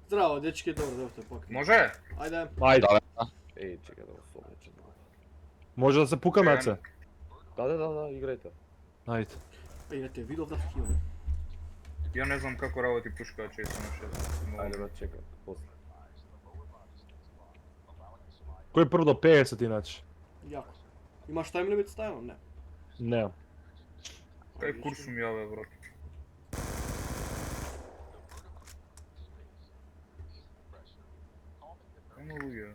Здраво, дечки, добро дојавте пак. Може? Ајде. Ајде. Еј, чекај да го собречам. Може да се пука меце. Да, играјте. Ајде. Еј, те видов да такива. Ја не знам како работи пушка, често на 6. Ајде, брат, чекај, после. Кој прв до 50 иначе? Јако. Имаш тайм лимит ставено? Не. Не. Кај курсум јаве, брат? Ема луѓе.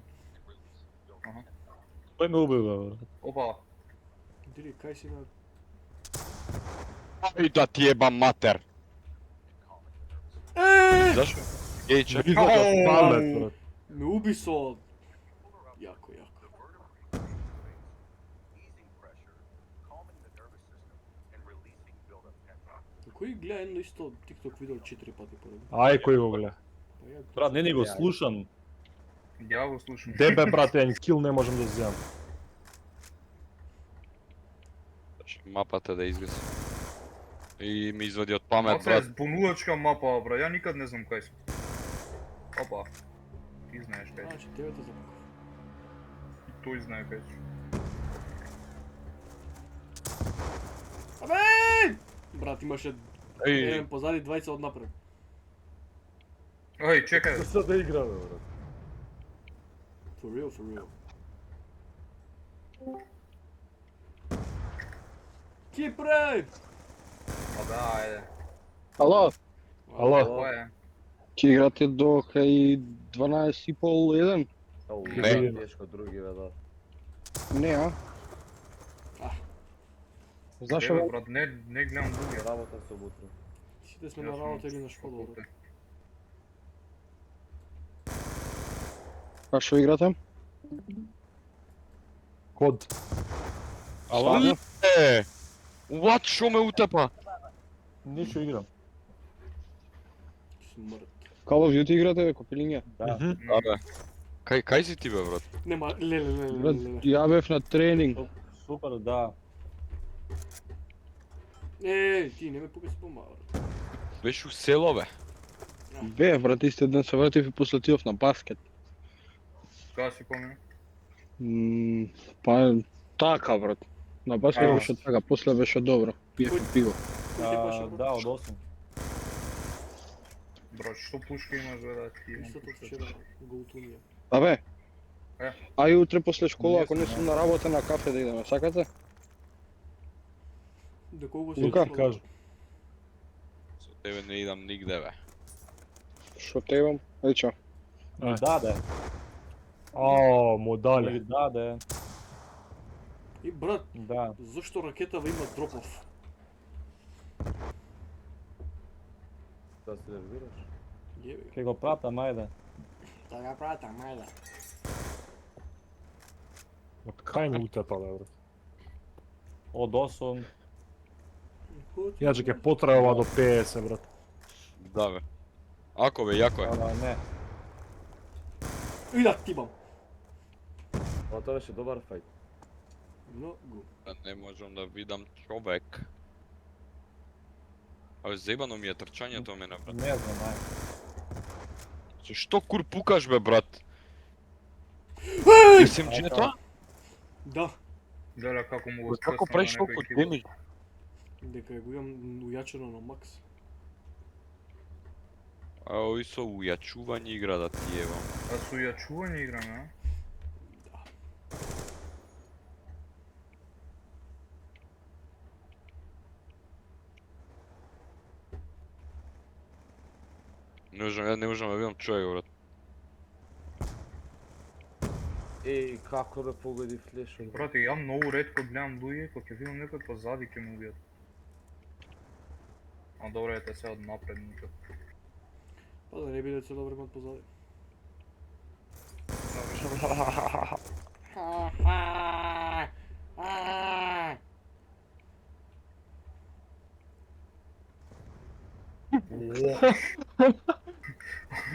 Аха. Кој ме убива, брат? Опа. Дири, кај си на... Ај да ти ебам матер. Зашо? Гејче. Излака палет, брат. Ме уби со... Јако, јако. Кој гледа едно исто TikTok видео 4 пати поредно? Ај, кој го гледа? Па ја Брат, не го слушам. Ја го слушам. Тебе, брат, еден кил не можам да земам. Мапата да изгасам. И ми извади од памет, Оце е брат. збунувачка мапа, брат. Ја никад не знам кај сум. Опа. Ти знаеш кај сум. Значи, тебе те запакав. Тој знае кај сум. Абе! Брат, имаше Еј, еден позади, двајца од напред. Ој, чекај. Са да играме, брат. For real, for real. Кипре! Па да, ајде. Ало, Ало, Кој е? ќе играте до кај 12:30-1? Ау, Не. тешко други, бе, да. Не, а? Зашо? Тебе, брат, не гледам луѓе. Работа субота. Сите сме на работа или на школа, брат. А што играте? код. ало? What, шо ме утепа? Ништо играм. Смрт. Call of Duty играте, бе, копилиња? Да. Да, бе. Кај си ти, бе, брат? Нема, леле. Брат, ја бев на тренинг. Супер, да. Ти не ме пука се помага, брат. Беше у село, бе. Бев, брат, истиот ден се вратив и после отидов на баскет. Кога си помина? Па, така, брат. На баскет А. беше така, после беше добро. Пиевме пиво. Кој ти баше, брат? Да, од 8. Брат, што пушка имаш, бе, да ти имам Истото пушка? вчера, голтунија. Абе, Е. ај утре после школа, ако не Не сум, сум на работа, на кафе да идеме, сакате? До колку Лука, се кажу. Со тебе не идам нигде, бе. Што те имам? Ај чао. Даде. О, му дале. Даде. И брат, Да. зашто ракетава има дропов? Да се нервираш. Јеби. Ке го пратам, ајде. Да ја пратам, ајде. Од кај ме утепале, брат. Од 8. Иначе ќе потрае ова до 50, брат. Да, бе. Ако, бе, јако е. Ама не. И да тибам. Ова тоа беше добар фајт. Многу. Да не можам да видам човек. Абе, заебано ми е трчањето мене, брат. Не знам, ајде. Што кур пукаш, бе, брат? Еј! SMG-то? Да, Гледа како му го Како скрсна правиш на толку некој киборд. демидж? дека го имам ујачено на макс. А ови со ујачување игра да ти евам. А со јачување играме, а? Не можам да видам човек, брат. Еј, како да погоди флешот? Брате, ја многу ретко гледам луѓе, кога ќе видам некој позади ќе му убијат. А добро е те се од напред никак. Па да не биде цело време од позади.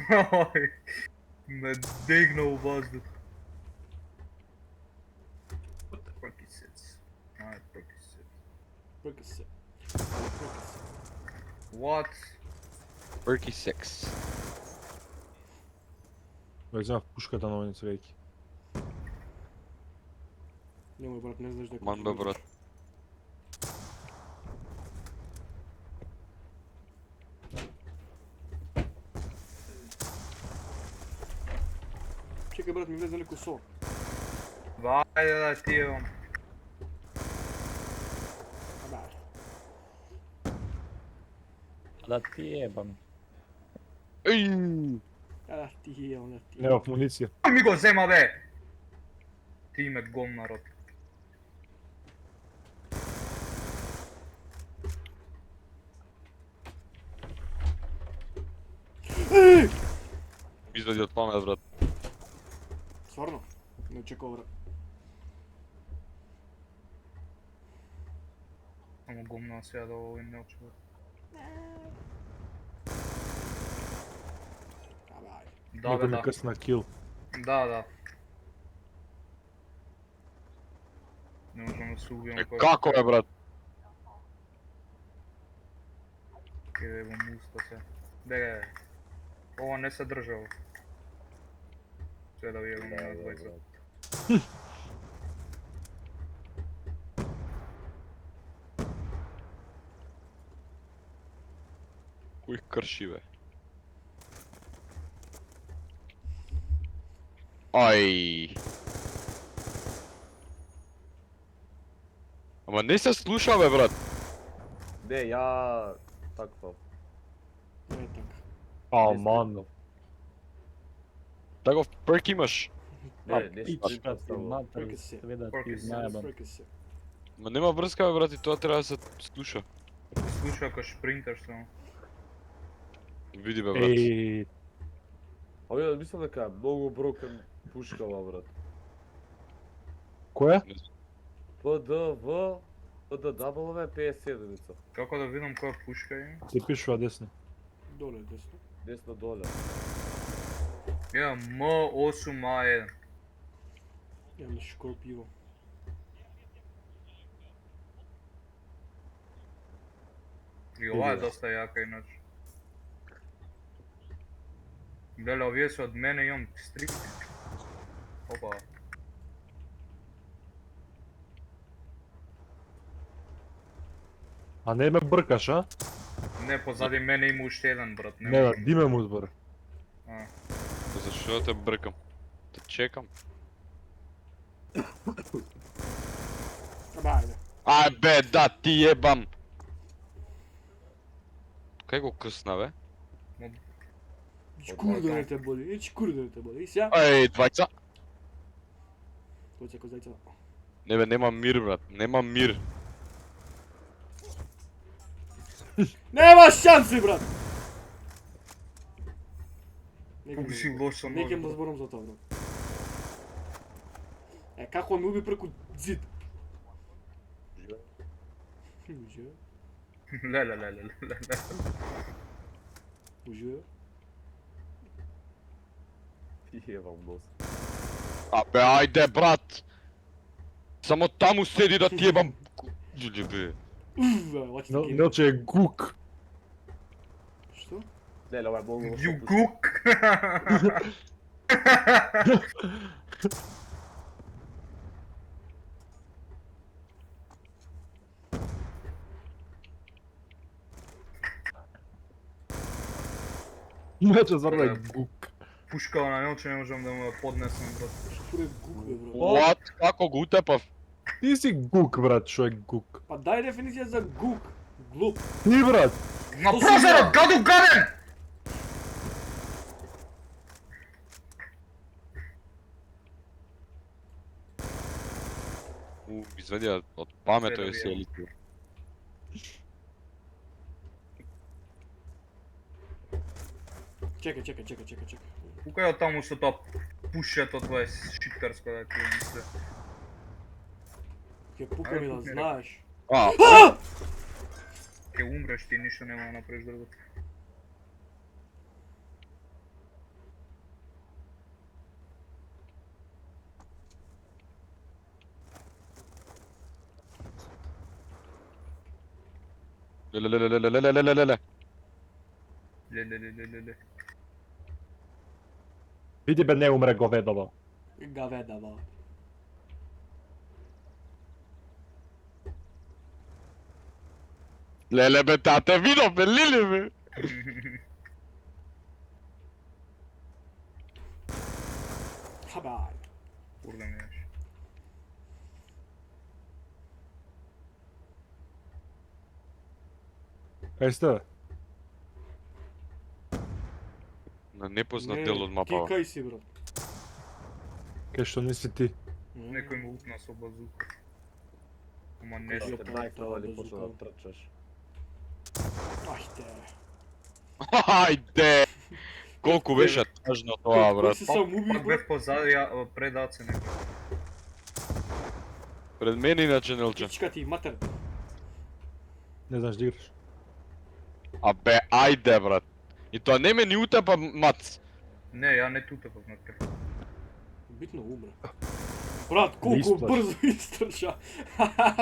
Ој, ме дегна у воздух. Percocets. Ај, Percocets. Прекасе. What? Perky 6. Веќе земав пушката на овој цвејки. Немој брат, не знаеш дека... Ман бе, брат. Чекај брат, ми влезе леко со. Вајде да ти евам. Абе, Да ти ебам. Еј! а, ти е, она ти. Нема муниција. Ми го зема бе! Ти ме гомнарот. Извади од памет, брат. Стварно? Не чекав брат. Само гомна сега да овој не очува. Абе, ајде. Да, Некој бе, ми да. късна кил. Да, да. Не можам да се убијам кој. Како е, брат? Каде во муста се. Дега. Ова не се држало. Се да ви јавам на двајца. Кој крши, бе? Ај. Ама не се слуша, бе, брат. Не, ја... Такво. Не е така. Аман. Таков перк имаш. Не, не Пич, шпринта брат, ставам. матер, Фрки се. све да Фрки ти се, знаебам. Фрки се. Ма нема врска, бе, брат, и тоа треба да се слуша. Слуша ако шпринташ само. Види, бе, брат. Еј, Овие мислам дека е многу брокен пушкава, брат. која? ПДВ, ПДW 57-ица. Како да видам која пушка има? Се пишува десно. Доле, десно. Десно доле. Ја М8А1. Имам шкорпиво. И ова е доста јака иначе. Леле, овие се од мене, имам стрик. Опа. А не ме бркаш, а? Не, позади мене има уште еден, брат. Не, да, можам. диме му збор. А. Зашо да те бркам? Те чекам. Абе, ајде. Ај, бе, да ти јебам! Кај го крсна, бе? Ич кур да не те боли, ич кур да не те боли. И сега? Еј, двајца! Кој како зајца? Не, бе, нема мир, брат. Нема мир. Нема шанси, брат! Колку си лош со Не ќе да нож. зборам за тоа, брат. Е, како ме уби преку зид? Ужио, Леле. ужио. Ти ебам нос. А, бе, ајде, брат! Само таму седи да ти јебам... Леле, бе. Лачи Но, таки. Нелче е гук. Што? Леле, ова е многу лошо You пушка. cook! Нелче зварно е гук. Пушкава на Нелче не можам да му ја поднесам, брат. Што е гук, бе, брат? What? Како го утепав? Ти си гук, брат, шо е гук. Па дај дефиниција за гук. Глуп. Ти, брат! На Што си прозорот, ја? гаду гаден! Извади од памет Се да тој си видам. елитир. Чекај. Кука е таму со тоа пушето тоа е шипкарско да ти мисле. Ќе пука ми да пукни, знаеш. А, Ке умреш ти, ништо нема да направиш друго. леле. Леле. Види бе, не умре говедово. Гаведава. Леле бе, тате, видов бе, лиле бе. Хаба, ајде. Курда ми еш. Кај сте бе? На непознат дел од мапава. Ти кај си, брат? Кај што не си ти? Некој ме укна со базука. Ама не Кажи, со. па, Најкнала ли това почна базука. да трчаш. Ајде. Ајде! Колку беше тажно тоа, Кој брат. се сам уби, Пак бев позади, пред Аце некој. Пред мене иначе Нелче. Пичка ти, матер. Не знаеш да играш. А бе, ајде, брат. И тоа не ме ни утепа мац. Не, ја не тутепав на крв. Битно умре. Брат, колку исплаш. брзо истрча.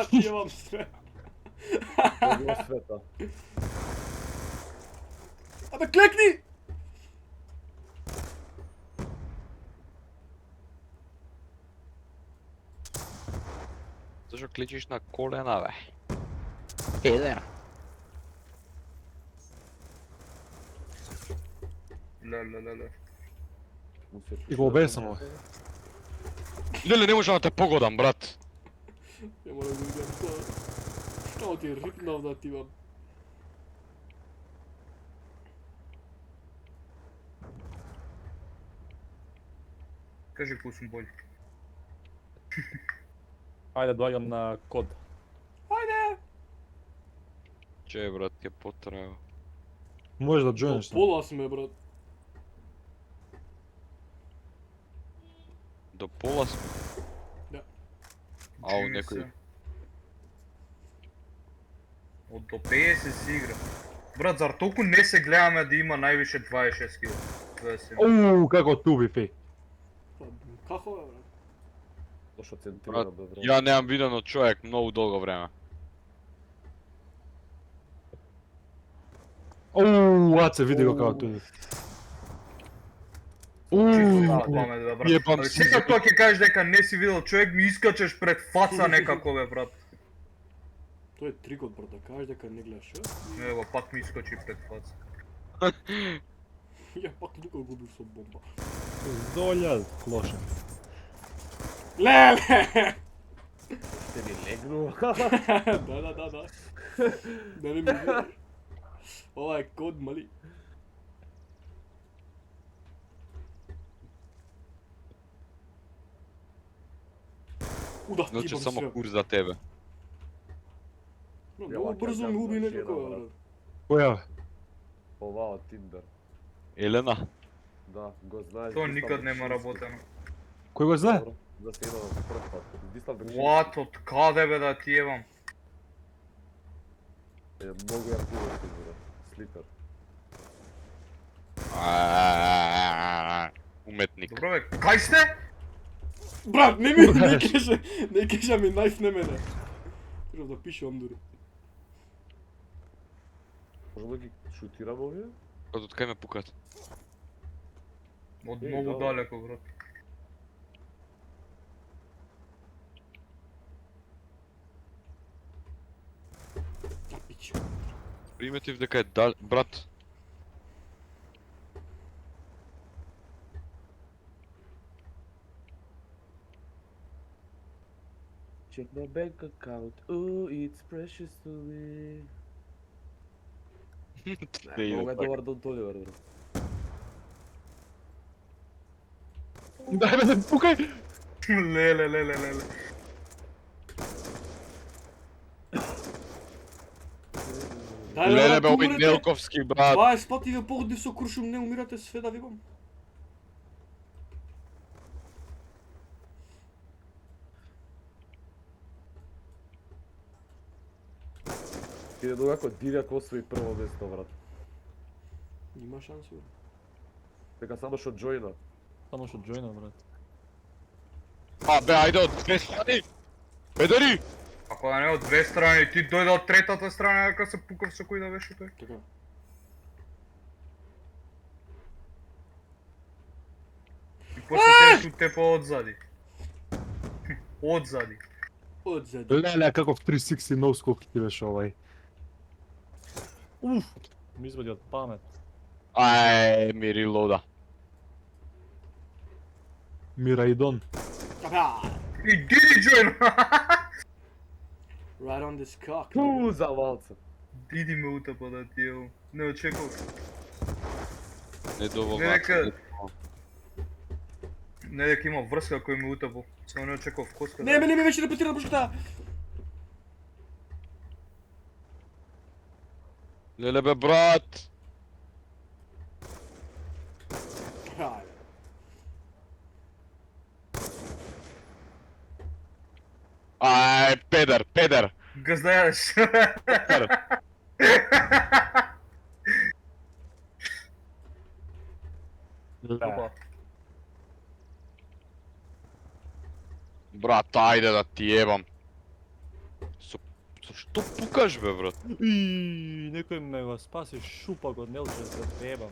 Ти вам све. Тоа било света. Абе, клекни! Зашо клечиш на колена, бе? Леле. И го обесам, Леле, не можам да те погодам, брат. Ја мора да видам тоа. Што ти рипнав да ти вам. Кажи кој сум бољ. Ајде, доаѓам на код. Ајде! Че, брат, ќе потреба. Можеш да До джоинеш. пола сме, брат. До пола сме. Да. Ау, Чини некој. се. Од до 50 си игра. Брат, зар толку не се гледаме да има највише 26 кил? Како туби, фи. Па, како бе, брат? Зашо центирано Брат, бе, брат. Ја немам виден од човек многу долго време. Аце, види го како туби. Памет, бе, брат. Јебам Абе, си. сега тоа ќе кажеш дека не си видел човек, ми искачеш пред фаца некако, бе, брат. Тоа е трикот, брат, да кажеш дека не гледаш, а? Ево, пак ми искачи пред фаца. Ја пак тука губив со бомба. Долја, лоша. Леле! Те ми легну. Да. Да не ми видиш. Ова е код, мали. Уда, Значи ебам само се. курс за тебе. Многу брзо ми уби некако, брат. Која бе? Ова од Тиндер. Елена. Да, го знаеш. Тоа Дислав никад нема Бекшински. работено. Кој го знае? Добро, да се едно прв пат. Дислав Бекшински What, од каде бе да ти ебам? е многу јак увести, брат. Слипер. Уметник. Добро бе, кај сте? Брат, не каже ми најф не мене. Треба да пише ондури. Можам да ги шутирам овие? Од кај ме пукат? Од Е, многу добро. далеко, брат. А пич. Приметив дека е дал... брат. Check my bank account. Ooh, it's precious to me. Не иде Много е така. добар Дон Толивер, брат. Дај бе, пукај! Леле. Дај, Леле бе, овој умрете. Нелковски, брат. 20 пати ве погоди со куршум, не умирате све да викам. Ти е како Дивјак освои прво место, брат. Има шанси, бе. Дека само што джојна. Само што джојна, брат. А, бе, ајде од две страни. Педери! Ако да не од две страни, ти дојде од третата страна дека се пукав со кој да беше тој. Така. Шу те по одзади. Одзади. Одзади. Леле, каков 360 ноускоп ти беше овај. Уф! Ми извади од памет. Ај, ми релода. Мираидон. Ага. И Диди Джоин! Right on this cock. Ту за валца. Диди ме утапа да ти е. Не очекував. Недоволно. Не дека... Не дека има врска кој ме утапал. Само не очекував коска. Не ми вече репетира пушката. Леле бе, брат. Ај. Ај, педер, педер. Газдајаш. Педер. Опа. Брат, ајде да ти ебам. Со што пукаш бе, брат? И некој ме го спаси шупак од Нелче да требам.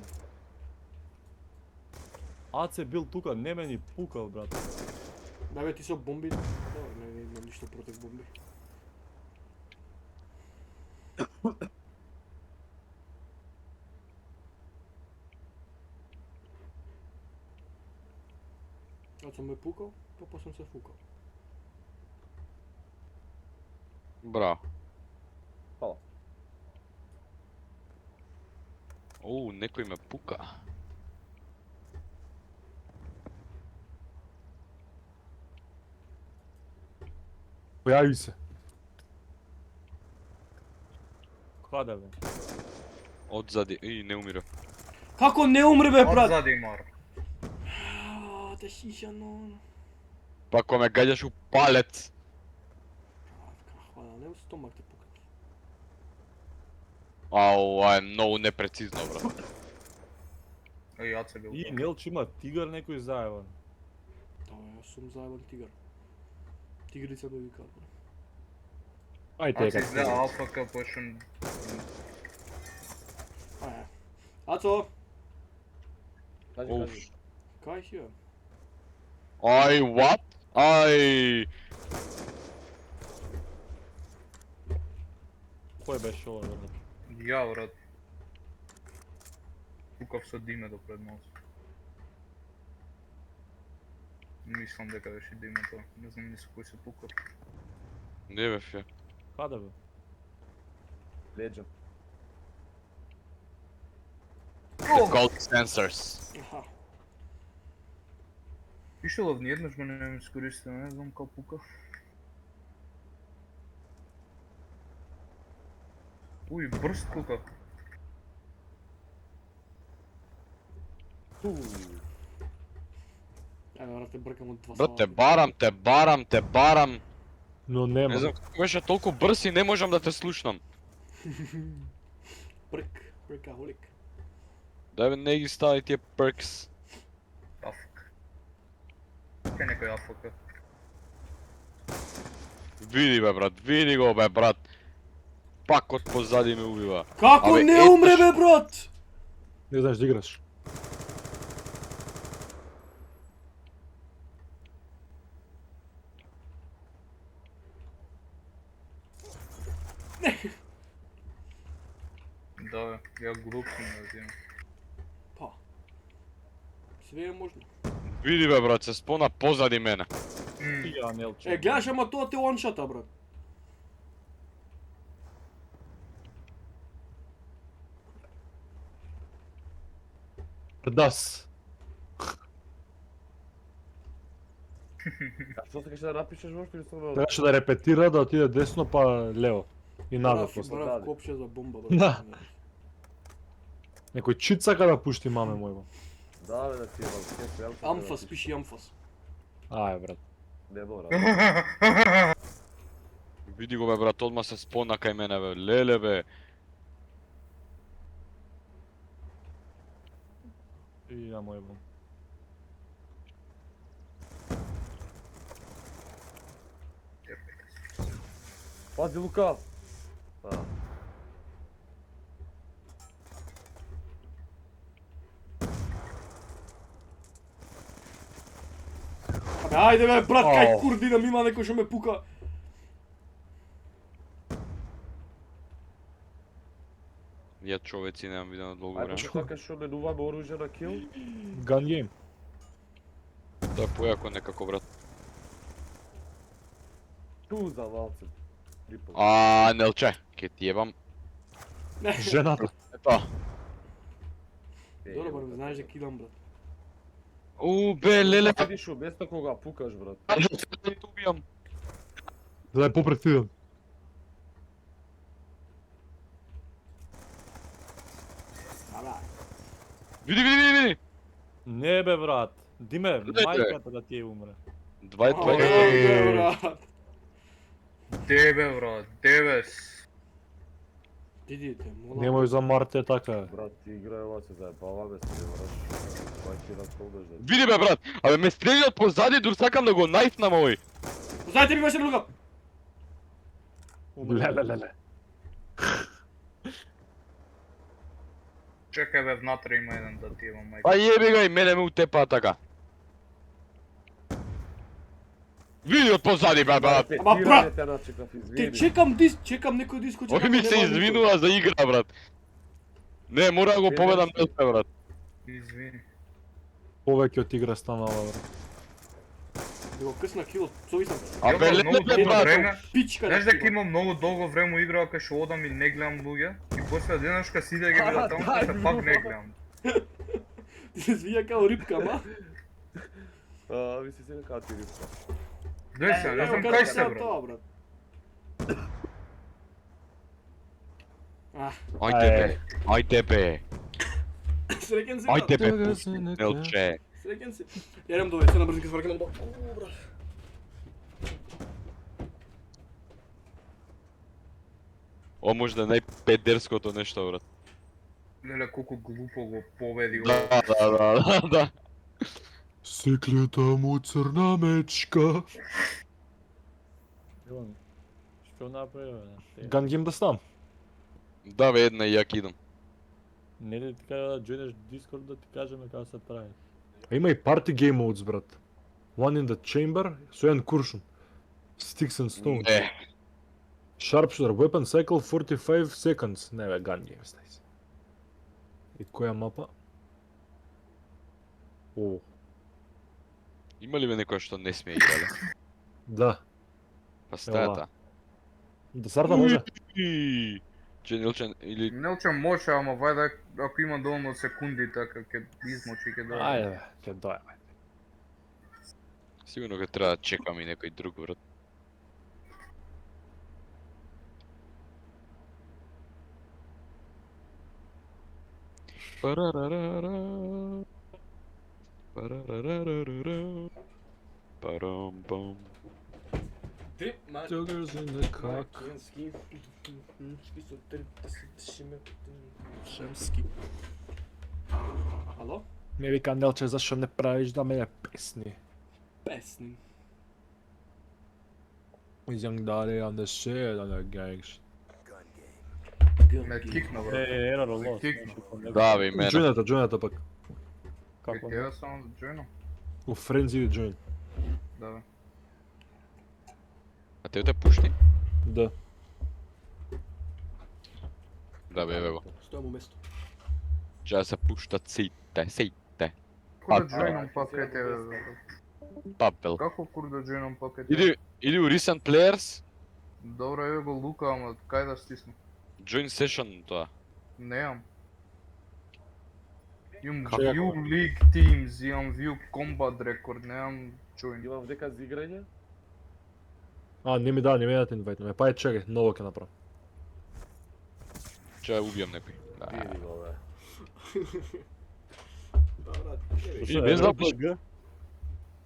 Аце бил тука, не ме ни пукал, брат. Да бе, ти со бомби. Не имам ништо против бомби. Од сум ме пукал, па сум се фукал. Браво. Фала. Оу, некој ме пука. Појави се. Каде бе? Одзади, не умира. Како не умре бе, брат? Одзади мар. Те шиша, но... Па ако ме гаѓаш у палец. Хвала, не у стомак те пукат. Ау, ова е многу непрецизно, брат. Еј, јаце бил. И Нелч има тигар некој заебан. Да, јас сум заебан тигар. Тигрица ме викаат. Ајде, Аце изгледа како. алфака почнем... Аје. Ацо, Кажи, Уф. кажи. кај си бе? Ај, what? Ај. Кој беше ова, брат? Ја, брат. Пукав со димето пред нос. Мислам дека беше димето. Не знам ни со кој се пукав. Не бе, фе. Каде бе? Legend. Cold sensors. Аха. Пишелов ниеднаш го не искористил, не знам као пукав. Уј, брст пукав. Ту. Ајде, брат, те бркам од два Брат, те сала. барам, те барам, те барам. Но Не нема. знам како беше толку брз и не можам да те слушнам. Бркахолик. Дај бе, не ги стави тие perks. Афк. Кај некој афк. Види бе, брат, види го бе, брат. Пак од позади ме убива. Како Абе, не етнаш. умре бе, брат? Не знаеш да играш. Да, бе, ја глуп сум да земам. Па. Све е можно. Види бе, брат, се спона позади мене. Ја Нелче. Е, гледаш, ама тоа те оншата, брат. Дас. А што сакаш да напишеш воопшто или само? Требаше да репетира, да отиде десно па лево. И назад после. Брав даде. копче за бомба, брат. Да. Некој чит сака да пушти маме мој. Да, бе, да ти ебам. Кеф, јам се Амфас, да пиши амфас. Ај, брат. Не мора. Види го бе, брат, одма се спона кај мене бе. Леле бе. И ја мој бом. Пази Лука! А. Ајде бе, брат, кај Ау. курдина ми има некој што ме пука. Ја човеци немам видено долго Ајде време. така што менуваме оружје на кил. Gun game. Тоа е појако некако, брат. Ту за малце. Нелче, ке ти ебам. Жената. Ето. Добро, брат, знаеш дека идам, брат. Бе, леле, Седиш у место кога пукаш, брат. да те убијам. Да е попретиден. Ала. Види. Не бе брат. Диме, бе. мајката да ти умре. Двајт, Ајде, брат. Тебе, брат, дебес. Идите, мола. Немој за Марте така. Брат, ти играј ова се заебаваме се, не мораш. Мајки на колдаш да. Види бе, брат. Абе, ме стрели од позади, дур сакам да го најфнам овој. Знаете ми беше лука. Леле. Чекај бе, внатре има еден да ти имам мајка. Па јеби го и мене ме утепаа така. Види од позади бе, брат. Ама, брат, те начекав, Те извини. чекам некој да искочи. Овој ми се извинува за игра, брат. Не, мора да го победам Нелче, брат. Извини. Повеќе од игра станала, брат. Го късна килот, совисам. Абе, Имам леле многу бе, долго брат. време. Пичка Знаеш да дека имам многу долго време игра кај што одам и не гледам луѓе и после денешка сиде ги видам таму дај, се пак не гледам. Ти се звија као рибка, ма? Ви се сега како ти рипка. Дој се, не знам Ево, кај кажи се, сега брат. тоа, брат. Ајде бе. Среќен се, Ајде брат. бе, пусти, Нелче. Среќен се. Јадам до веќе на брзинка свркам до. О, брат. О, може да е најпедерското нешто, брат. Леле, колку глупо го победи Да, ова. да. Секлета му црна мечка. Што направи бе? Gun game да стам. Да, бе, една и ја идам. Не ли ти кажа да джоинеш Discord да ти кажеме како се прави? А има и party game modes, брат. One in the chamber, со еден куршум. Sticks and stones. Не. Sharpshooter, weapon cycle 45 seconds. Не бе, gun game, стай се. И која мапа? О, Има ли бе некоја што не смее играле? да. Па стајата. Да старта може? Че Нелче, или... Нелче може, ама вајде ако има доволно секунди така ќе измочи ќе да. Ајде, бе, ќе дојаме. Сигурно ќе треба да чекам и некој друг, брат. Парарарара. Парарарара. Парам-пам. Ти, ма... Sugar's in the cock. Макенски. Шемски. Ало? Ме вика Нелче, зашо не правиш да ме песни? Песни. Is young daddy on the shit on the gangs. Ме кикна, брат. Ерор лос. Да, бе, и мене. Джојната пак. Како? Кај тебе само за джойно? У Friends или Join. Да, бе. А тебе те пушти? Да. Да, бе, еве го. Стојам у место. Че да се пуштат сите. Како да джойнам пак кај тебе, брат? Папел. Како кур да джойнам пак кај тебе? Иди у Recent Players, Добро, еве го лука, ама кај да стиснам? Join Session тоа. Немам. Имам Како? View League Teams, имам View Combat Record, немам join. Имам дека за играње. А, не ми дадат инвайт, па е чекај, ново ќе направам. Че да убијам некој. Да. Види го, бе. Да, брат. И без да пуш.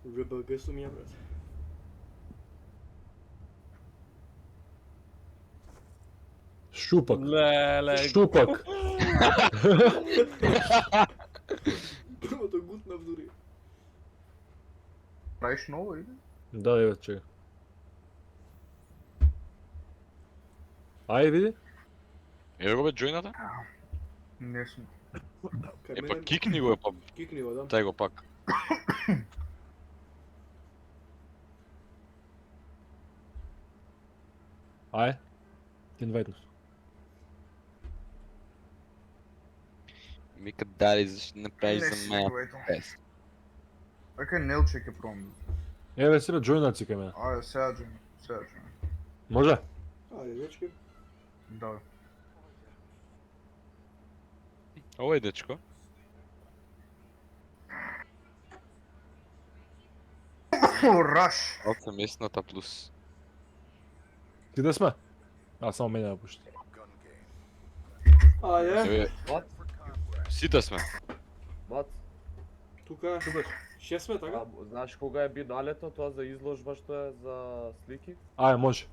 РБГ сум ја, брат. Шупак. Леле. Шупак. Првото гутнав дури. Правиш ново или? Да, еве, чекај. Ај, види. Еве го бе Join-ата? Не сум. Е па кикни го, па Кикни го, да. тај го пак. Ај. Ти инвайтнув. Мика, дали, зашто не правиш за мен? Ајде Нелче ќе пробам. Еве си бе, джојнат си кај мене. Ајде, сега джуна. Може? Ајде, дечки. Да. Овој дечко. Раш! 8 местната плюс. Ти да сме? А, само мене да пушти. Ајде, Еве, Мат, сите сме. мат. тука. Ше сме, така? Знаеш кога е биналето, тоа за изложба што е за слики? Ај, може.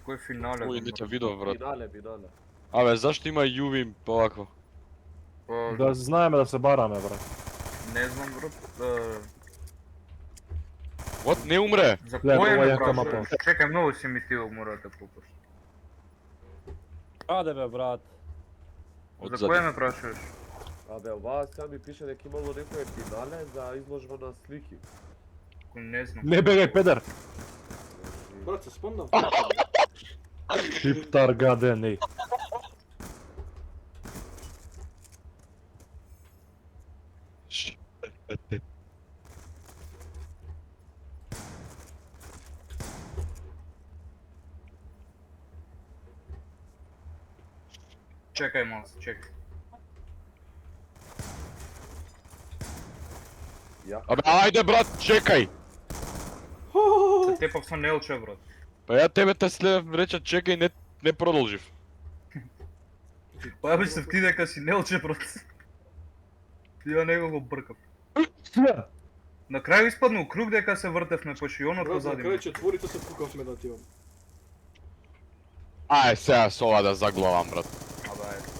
Кој финале? Ој, не те видов, брат. Бинале. Абе, зашто има Јуви овакво? Па, Да знаеме да се бараме, брат. не знам, брат. What? Не умре? За Гледа, кој ова ме јака мапа. прашуваш? Чекај, многу си ми ти мора да пупаш. Аде бе, брат. За Одзади. кој ме прашуваш? Абе, оваа сега ми пише дека имало некој бинале за изложба на слики. Не знам. Не бегај, педер! Брат, се спомнав. Шиптар гаден, еј. Чекај малку, чекај. Абе, ајде, брат, чекај! Се тепав со Нелче, брат. Па ја тебе те следев, рече чекај, не продолжив. Па ја мислев ти дека си Нелче, брат. Ја него го бркав. На крај испадна у круг дека се вртевме по шионот Брат, на позади. крај четворите се пукавме да тивам. Ај, сега со ова да заглавам, брат. Абе, ајде.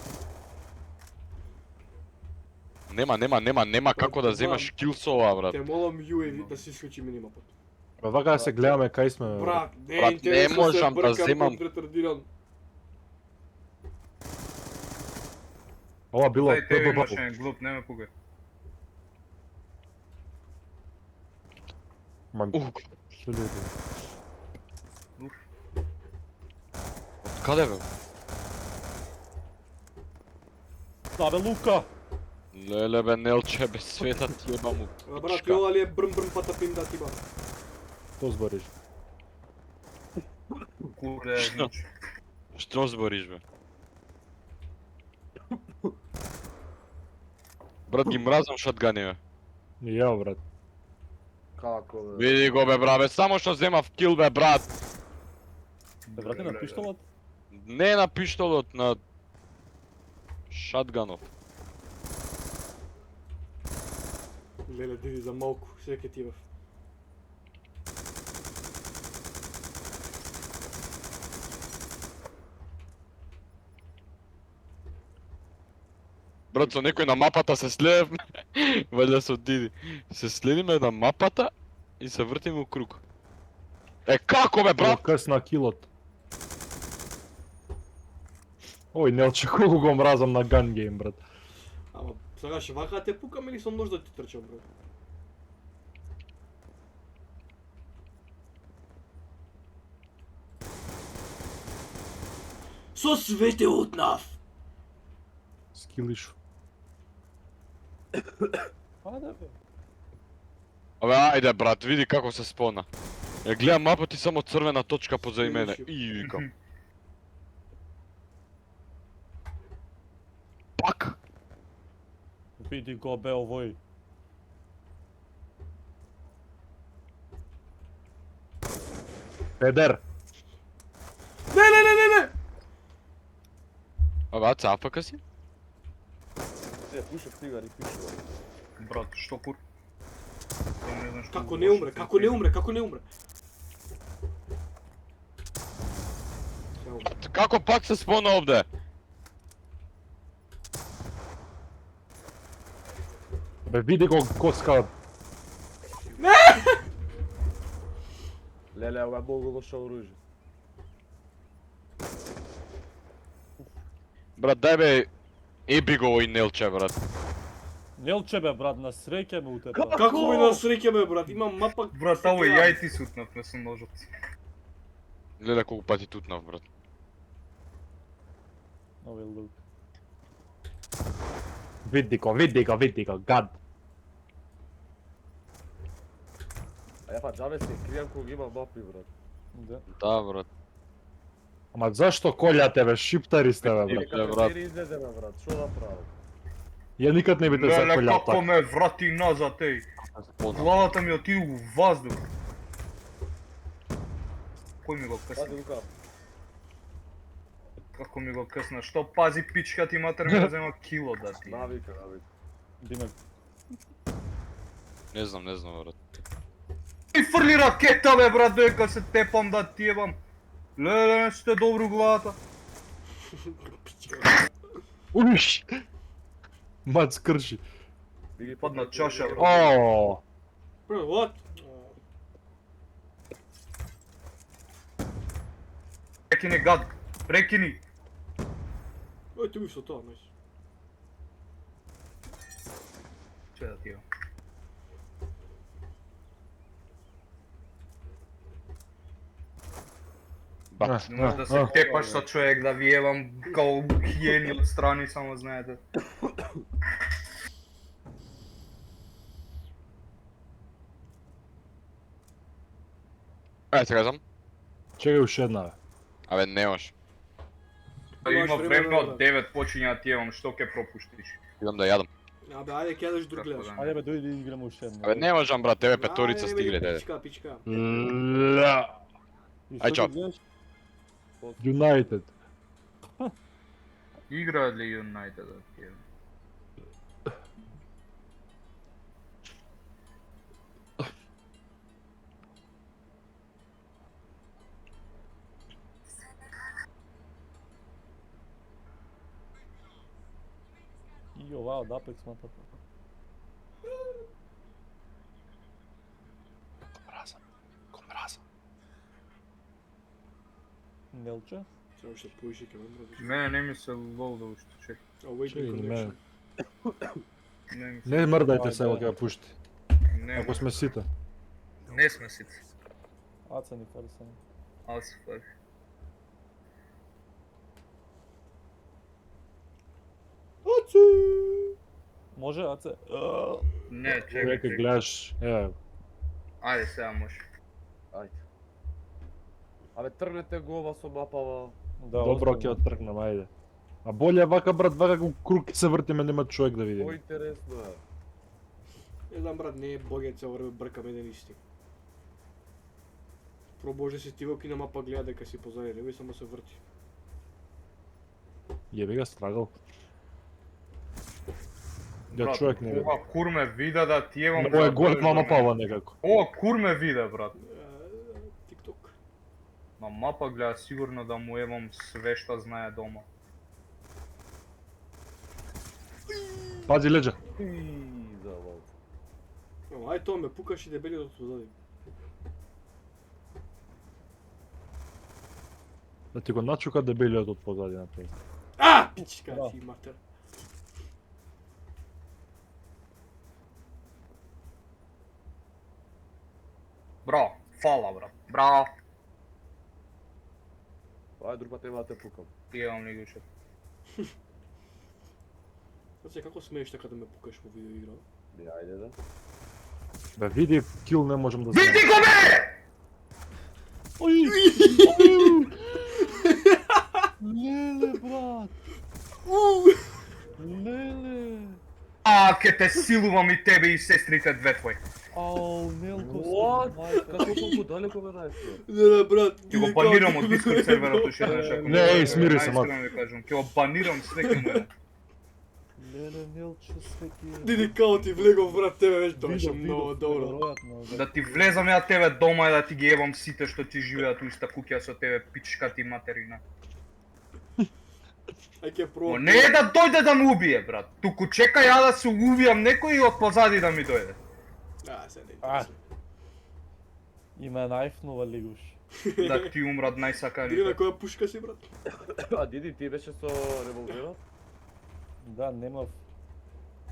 Нема како да земаш кил со ова, брат. Те молам UAV да се исклучи минимапот. Па вака да се гледаме кај сме. бе. Брат, не Брат, е интересно не можам се да бркам земам. под ретардиран. Ова било Дај тебе ППП. имаше глуп, не ме пугај. Ман, што люди? Каде бе? Да бе, Лука! Леле бе, Нелче бе, света ти еба му. А, брат, и ова ли е брм патапин да ти ба? Што збориш? Куре, значи. Што збориш бе? Брат, ги мразам шотгани бе. И ја, брат. Како бе? Види го бе, брат, бе, само што земав кил бе, брат. Бе, брате, на пиштолот? Не на пиштолот, на... Шатганов. Леле, диви за малку, се ке ти бев. Брат, со некој на мапата се следевме, валја со Диди. Се следиме на мапата и се вртиме у круг. Е, како бе, брат? Къс на килот. Ој, Нелче, колку го мразам на ган гейм, брат. Ама, сега ще вака да те пукам или со нож да ти трчам, брат? Со свете отнав! Скилиш. Аде бе. Абе, ајде, брат, види како се спона. Ја гледам мапот и само црвена точка позади мене. И викам. Пак? Види го бе овој. Педер. Не! Абе, а цафака си? Пушев цигари, пишува. Брат, што кур? Тој не знам што Како го не лошо умре, ти како не пише. умре, како не умре? Сега умре. Како пак се спона овде? Бе, види го коска. Леле, ова е многу лошо оружје. Брат, дај бе, еби го овој Нелче, брат. Нелче бе, брат, на среќа ме утепа. Како ми на среќа бе, брат, имам мапа... Брат, аво и ја и ти се утнавме со ножот. Леле колку пати тутнав, брат. Овој лук. Види го, гад. А ја па джабе се кријам кога имам мапи, брат. Да. Да, брат. Ама зашто колја тебе, шиптари сте, бе, брат? Дека брат. не излезе, брат, што да правам? Ја никад не бите се Леле, колја како така. ме врати назад, еј. Полна. Главата ми отиду у воздух. Кој ми го Пази късна? Лука. Како ми го късна? Што пази пичка ти матер ми да зема кило да ти. Навика. Димек, Не знам, брат. И фрли ракета, бе, брат, дека се тепам да ти ебам. Леле, сте добро главата. Уш! Мат скрши. Диги Падна чаша, брат. О, Bro, what? Прекини, гад. Прекини. Ој, ти го со тоа, најс. Че да ти ебам. Бат. Не можеш да се тепаш со човек, да ви ебам као хиени од страни, само знаете. Ајде, сега знам. Чекај уште една, бе. Абе, не може. Има време од 9 почиња да ти ебам, што ќе пропуштиш? Идам да јадам. Абе, ајде, ќе јадеш друг гледаш. ајде бе, дојди да играме уште една. Абе, не можам, брат, тебе петорица Ајде, стигле, бе, деде. Пичка, пичка. Ла. И Ај, што чао. ти гледаш? United. Играат ли Юнайтед да ти ебам? И ова од Apex мапата. Нелче? Се уште поише ќе вемра. Мене не ми се лоуда уште, чекай. Awakening Чекај, connection. Не ми се... Не мрдајте се, Ајде. ако ја пушти. Не, Ако сме сите. не сме сите. Аца ни фарса. Аз фак. Оцу! Може, Аце? Не, чекай, Веќе чекай. гледаш, Ајде сега може. Ајде. Абе, тргнете го ова со мапава. Да, добро остави. ќе оттргнем, ајде. А боле вака, брат, вака како круг ќе се вртиме, нема човек да види. Поинтересно е. Не знам, брат, не е богет, се време бркам еден исти. Пробоже се ти на мапа гледа дека си позади него и само се врти. Јеби га страгал. Ја Брат, човек не види. ова кур ме вида да ти ебам. Ова е брат, голема дојде мапа мене. ова некако. Ова кур ме вида, брат. TikTok. На мапа гледа сигурно да му ебам све што знае дома. Пази леđa. И завал. Ај тоа ме пукаш и дебелиот од позади. Да ти го начука дебелиот од позади на тој. А, пичка Да. ти матер. Браво, фала, брат. Браво. Ајде, друг пат нема да те пукам. Ти ебам ли гуше. Значи, како смееш така да ме пукаш во видеоигра? Би, ајде да. Бе види кил не можам да Види го бе! Леле, брат! Леле! А, ке те силувам и тебе и сестрите две твои. Ау, Нелко, What? мајка. Како толку далеко ме најсме? Не, брат. Ќе го банирам од Discord серверот уште еднаш. ако Не, може, смири се, мат. најискрено ви кажам, ќе го банирам свеќе му. Леле, Нелче, свети. Диди као ти влегов, брат, тебе веќе тоа беше многу добро. Веројатно, Да ти влезам ја тебе дома и да ти ги ебам сите што ти живеат у иста куќа со тебе, пичка ти материна. Ај ќе Но пробам. не е да дојде да ме убие, брат. Туку чека ја да се убијам некој и од позади да ми дојде. А, се не А. интересува. Има најфнува лигуш. Да ти умрат Диди на најсаканите. која пушка си, брат? А, Диди, ти беше со револверот? Да, немав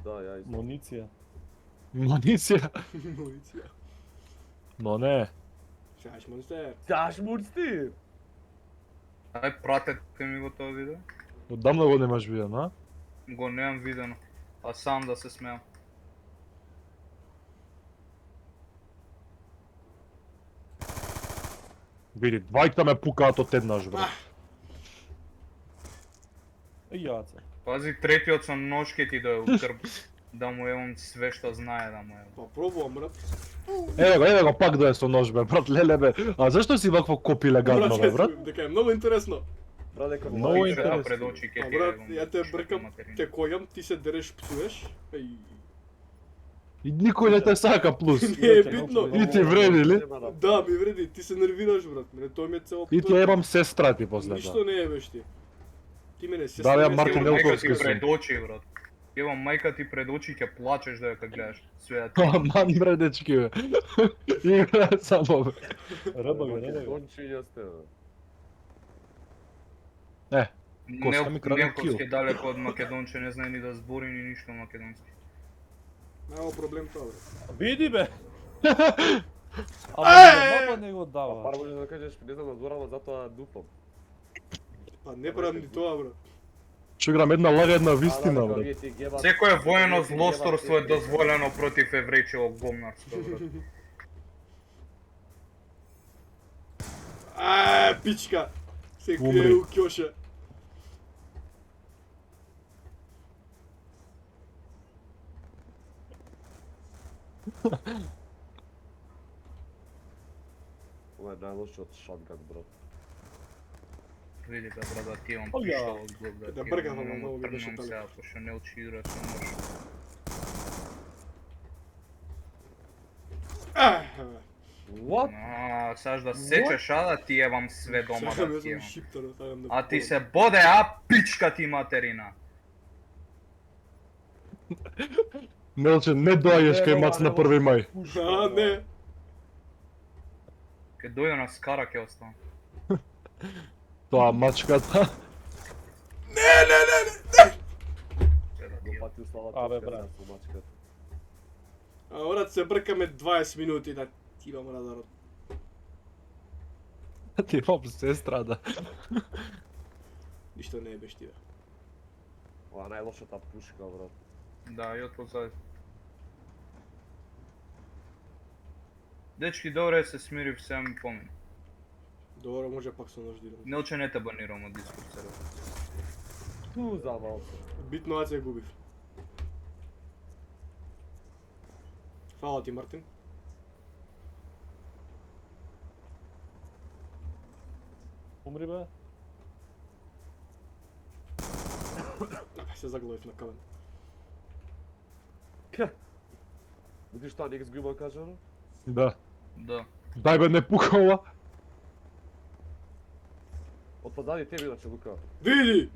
Да, ја исто. муниција. Муниција. Муниција. Но не. Шаш монстер. Таш мурцти! Ај пратете ми го тоа видео. Одамна го немаш видено, а? Го немам видено. А сам да се смеам. Види, двајта ме пукаат од еднаш, брат. Јаца. Пази, третиот со нож ке ти да е укрп. Да му евам све што знае да му евам. Па пробувам, брат. Еве го, пак да е со нож, бе, брат, леле, бе. А зашто си вакво копи легатно, бе, брат? Дека е многу интересно. Брат, дека Много лајк, интересно. Да пред очи ке Па ти брат, евам. ја те што бркам, материна. те којам, ти се дереш, псуеш. Еј, И никој не те сака плюс. не е битно. И ти вреди ли? Да, ми вреди, ти се нервираш, брат. Мене тоа ми е цело. И ти ебам сестра ти после Ништо тоа. не ебеш ти. Ти мене се Да, бе, сестра, Мартин сестра, Мајка Елковски ти сум. пред очи, брат. Евам мајка ти пред очи ќе плачеш да ја кога гледаш. Све да ти. Ман, бре, дечки, бе. Игра само, бе. Ръба га, ръба га. Кончиња сте, бе. Коста ми краде Нелковски кил. е далеко од македонче, не знае ни да збори ни ништо македонски. Нема проблем тоа, брат. Види бе! Е! Ама мапа не го Па дава. пар можеш да кажеш, не знам да зборам, затоа дупам. Па не правам ни тоа, брат. Што играм една лага, една вистина, Вистина, брат. брат. Секое воено злосторство е дозволено против еврејчево гомнарство, брат. Пичка. Се Умри. крие у кјоша. Ова е најлошиот шотган, брат. Види бе, брат, да ти имам О, ја. пиштол од глоб, да Да ти бркам, имам, ама но многу ми беше тргнам далеко. сега, пошто не учи игра со нож. What? Саш да сечеш, а да ти евам све дома Сега да ме ти сум евам. шиптар, да сакам да А ти полам. се боде, а пичка ти материна. Мелче, не доаѓаш кај мац на 1 мај. А, не. Ке дојде на скара ке остана. Тоа мачката. Се да ти Го евам. патил слава Абе, точка брат. за мачката. А брат, се бркаме 20 минути да ти имам радарот. Ти имам сестра, да. Ништо не ебеш ти, бе. Ова е најлошата пушка, брат. Да, и од позади. Дечки, добре се смирив, сега ми помин. Добро, може пак со нож дирам. Нелче не те банирам од Discord сервер. Ту за малце. Битно аз ја губив. Фала ти, Мартин. Умри бе. Се заглавив на кавен. Видиш што Никс го има кажано? Да. Да. Дај бе, не пука ова. Од позади тебе иначе Лука. Види!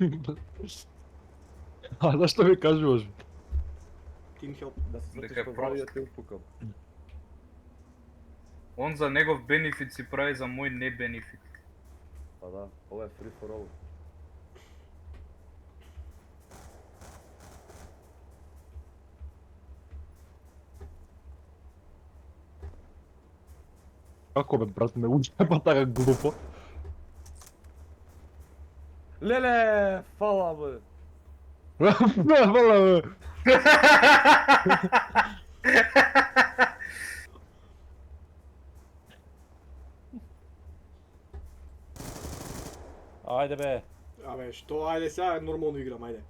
А зашто ми кажуваш? Team help. Да се Дека е свртиш позади да прост. те упукам. Он за негов бенефит си прави за мој не бенефит. Па да, ова е free for all. Како бе, брат, ме уџеба така глупо? Леле, фала бе. Фала, бе. Ајде бе. Абе, што, ајде сега нормално играм, ајде.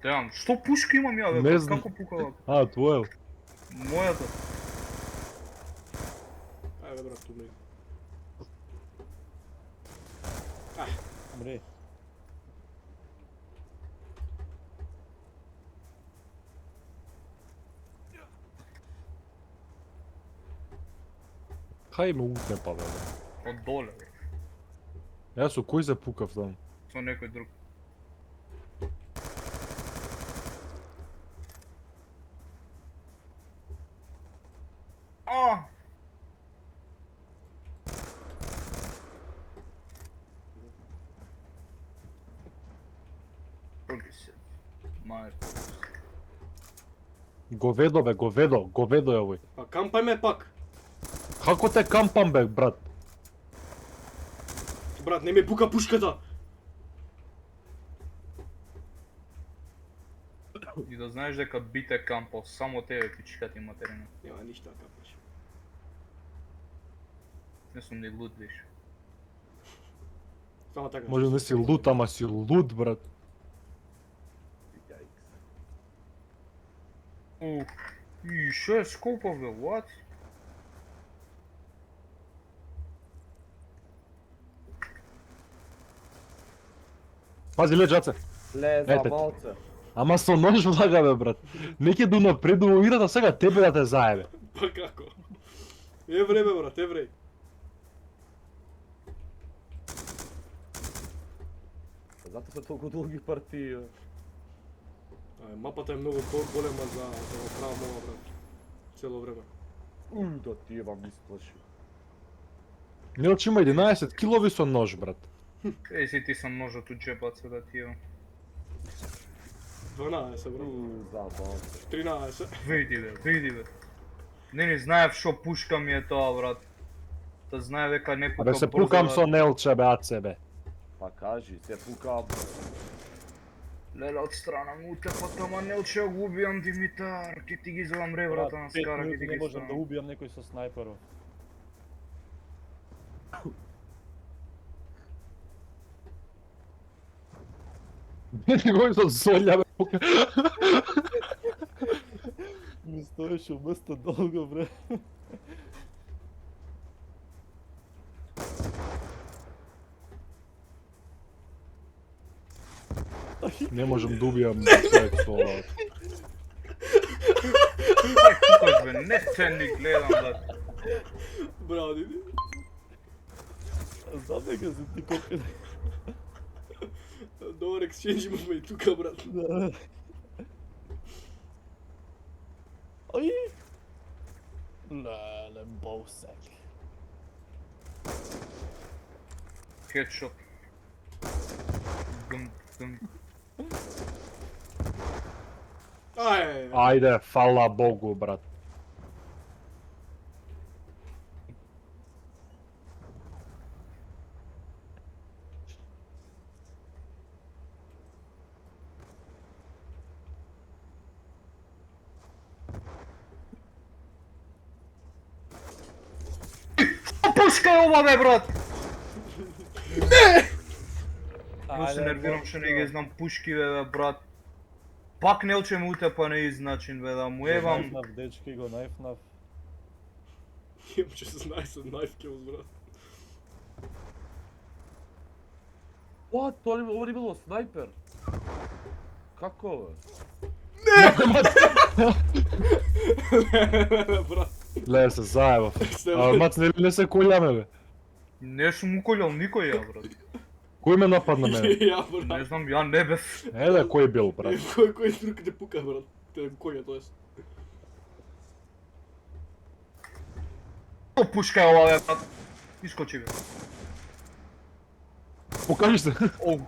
Теам, што пушка имам ја, бе? Не брат, знам. Како пукала? А, твоја. Мојата. Ајде, брат, умри. Умри. Кај ме утепа, бе. Од доле, бе. Јас со кој се пукав таму? Со некој друг. А! Други се. Мајко. Говедо, бе, говедо. Говедо е овој. Па кампај ме пак. Како те кампам бе, брат? Брат, не ме пука пушката. И да знаеш дека бите кампо, само тебе пичка ти материна. Нема ништо да капаш. Не сум ни луд виш. Само така. Може да си лут, ама си лут, брат. И 6 скопов бе, what? Пази леđace. Ле, за Ете. малце. Ама со нож влага бе, брат. Неќе да напредува играта, сега тебе да те заебе. Па како? Е време, брат, е време. Зато се толку долги партии. Бе. Мапата е многу голема за да го правам ова, брат. Цело време. Да ти ебам мислаш. Милче има 11 килови со нож, брат. Си ти сам ножот у джепот се да ти имам. 12, брат. За малце. 13. Види бе. Не знаев шо пушка ми е тоа, брат. Да знае дека не пука Абе се брзо, пукам брат. со Нелче, бе, аце, бе. Па кажи, се пукам. Леле од страна му утепот, ама не ќе го убијам Димитар, ќе ти ги зовам ребрата на 5 скара, ќе минути ти не ги можам да ставам. убијам некој со снајперот. Не го со Золја, бе, пука. Ми стоеше уместо долго време. Не можам да убијам човек со ова. Ај, кукаш бе, не те ни гледам, брат. Браво, диди. Знам дека се ти копи. Добар екскенџ имаме и тука, брат. Да. Ај! Леле, боусек. Хедшот. Гм. Ај, Ајде, фала Богу, брат. Пушка е ова бе, брат! Му се Ајде, нервирам што не Бог, ги знам пушки бе, брат. Пак не уче му утепа на ист начин бе, да му Го евам. најфнав, дечки, го најфнав. имам че се знае со knife kills, брат. What? Ова не било снајпер. Како бе? Брат, Ле, се заебав. А, мац, не се колјаме, бе. Не сум уколјал никој ја, брат. Кој ме нападна мене? ја, Не брат. знам, ја не бев. Еле, кој бил, брат? Кој друг те пука, брат? Те која, тоа е. О, пушка е ова бе, брат. Искочи бе. Покажи се. Оу.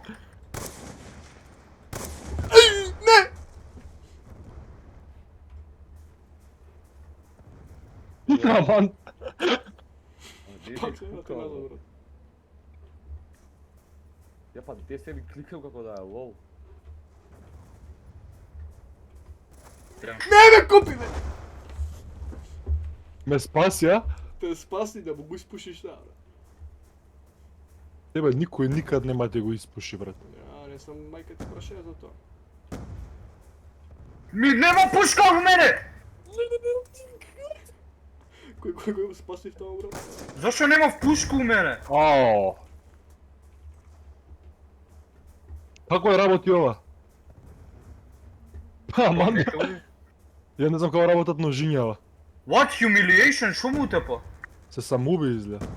Аман. Пак се врати назад, брат. Ја па те се ми кликам како да е лол. Не ме купи, бе! Ме спаси, а? Те спаси да му го испушиш таа, брат. Тебе никој никад нема да го испуши, брат. Ја, не сум мајка ти прашаја за тоа. Ми нема пушка во мене! Кој го спаси тоа, брат? Зашо нема пушка у мене? Ао. Како работи ова? Аман, ја не знам како работат ножињава. What humiliation? Шо му утепа? Се самоуби изгледа.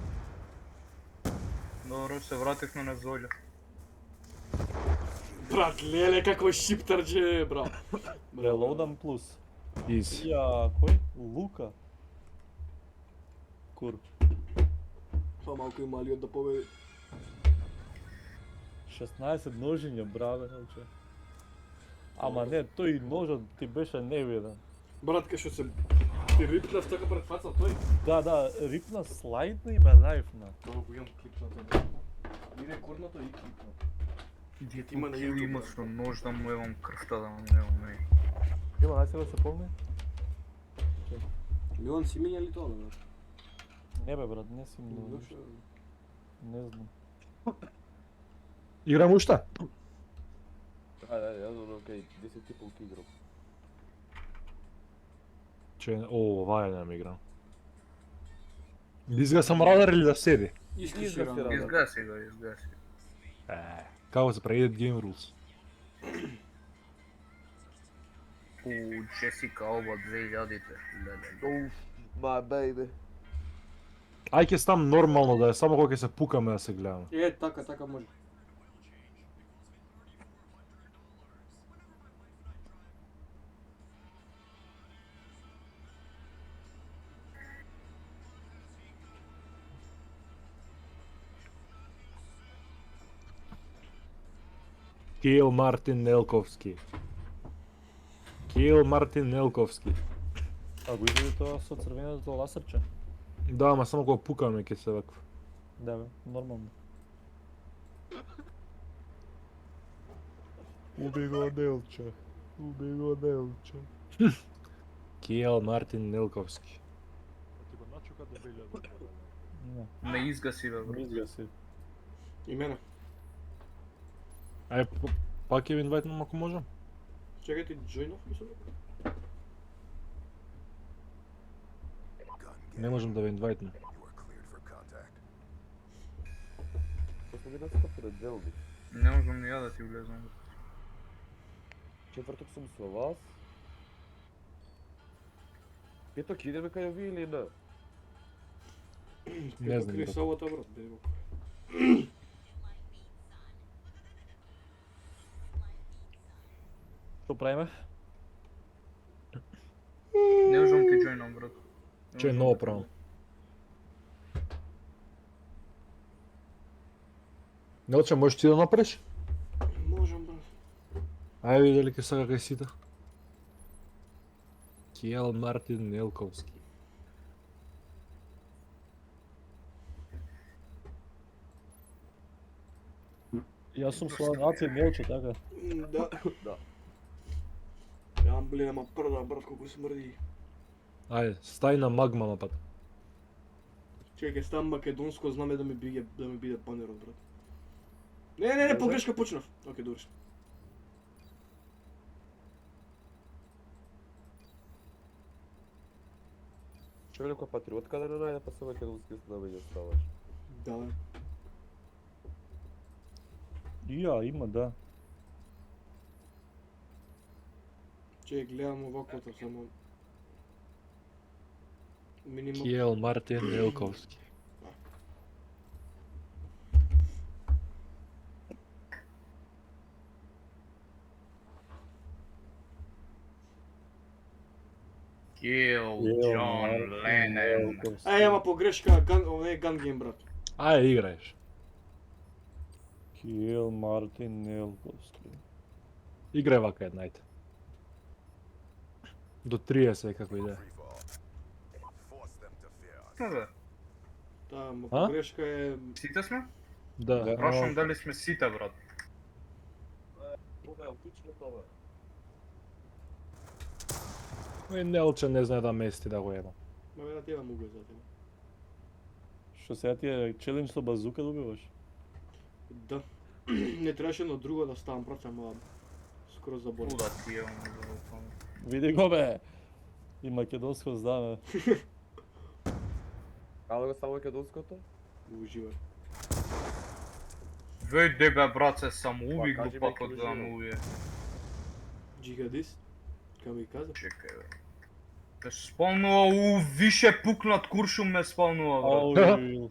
Добро, се вративме на Золја. Брат, леле, како шиптарџе е, брат. Релоудам плюс. Изи. Ја, кој? Лука. Кур. Па малку и малиот да победи. 16 ножиња, браве, науче. Ама не, тој ножот ти беше невиден. Брат, кај што се Ти рипнав така пред фаца тој? Да, рипна слайдна и ме најфна. Тоа го имам клипнато. И рекордното и клипнато. Дете Има на кил YouTube, има брат. со нож да му евам крвта да му евам не. Има најсега се полни? Милан си минја ли тоа, бе? Не бе брат, не си много. Не знам. Играм уште? Јас ono кај 10 полки играм. Че, ова е да ми играм. Дизга сам радар или да седи? Искаш рано. Радар. Изгаси го, изгаси. Како се прави Game Rules? У Джесика Алба 2000-те. Леле. Уф, my baby. Ај ќе стам нормално да е, само кога ќе се пукаме да се гледаме. Така може. Кил Мартин Нелковски. Кил Мартин Нелковски. А го изгледа тоа со црвеното ласерче? Да, ама само кога пукаме ќе се ваква. Да бе, нормално. Уби го Делче. Уби го Делче. Кил Мартин Нелковски. Ти го начука да биле. Не, Ме изгаси бе, бро. мизга си. И мене. Ај, пак ќе ви инвайтнам ако можам. Чекај ти джојнов, мислам. Не можам да ви инвайтнам. Тоа сме ги наскоро пределни. Не можам ни ја да ти влезам. Четврток сум со вас. Петок идеме кај ви или не? Не знам, Кри брат. сабота, брат, бе го. Што правиме? Не можам ти джојнам, брат. Не Че е можам ново да правило. Нелче, можеш ти да направиш? Можам, брат. Ај види дали ќе сака кај сите. Кил Мартин Нелковски. Јас сум со Аци Мелче, така. Да. Да. Јам блин, ама прда, брат, колку смрди. Ајде, стај на магма на пат. Чекај, ставам македонско знаме да ми биде банерот, брат. Не, погрешка почнав. Океј, добре. Што велика патриотка да не најде, па се македонски знамења ставаш. Да, бе. Ја, има, да. Чекај, гледам оваквото, само... Минимум... Кил Мартин Нелковски. Кил Џон Ленен. Ама погрешка, ова е ган гейм, брат. Ајде, играеш. Кил Мартин Нелковски. Играј вака еднајте. До 30 е како иде. Сме бе, Таа, ама А? погрешка е... сите сме? Да. Прашам дали сме сите, брат. Ова е отлично тоа. Ој Нелче не знае да мести да го еба. Ма бе, да ти имам угол за тебе. Што сега ти е челендж со базука да убиваш? Да. Не требаше на друго да ставам, брат, ама... Скоро заборав. Куда ти евам за тоа? Види го бе! И македонско знаме. Каде го ставам македонското? Уживај. Вејде бе, брат, се самоуби Па, кажи глупакот ми, да кажи ме ми. убие. Джигадист? Кај ми каза? Чекај, бе. Те спалнува, више пукнат куршум ме спалнува, брат. Ау,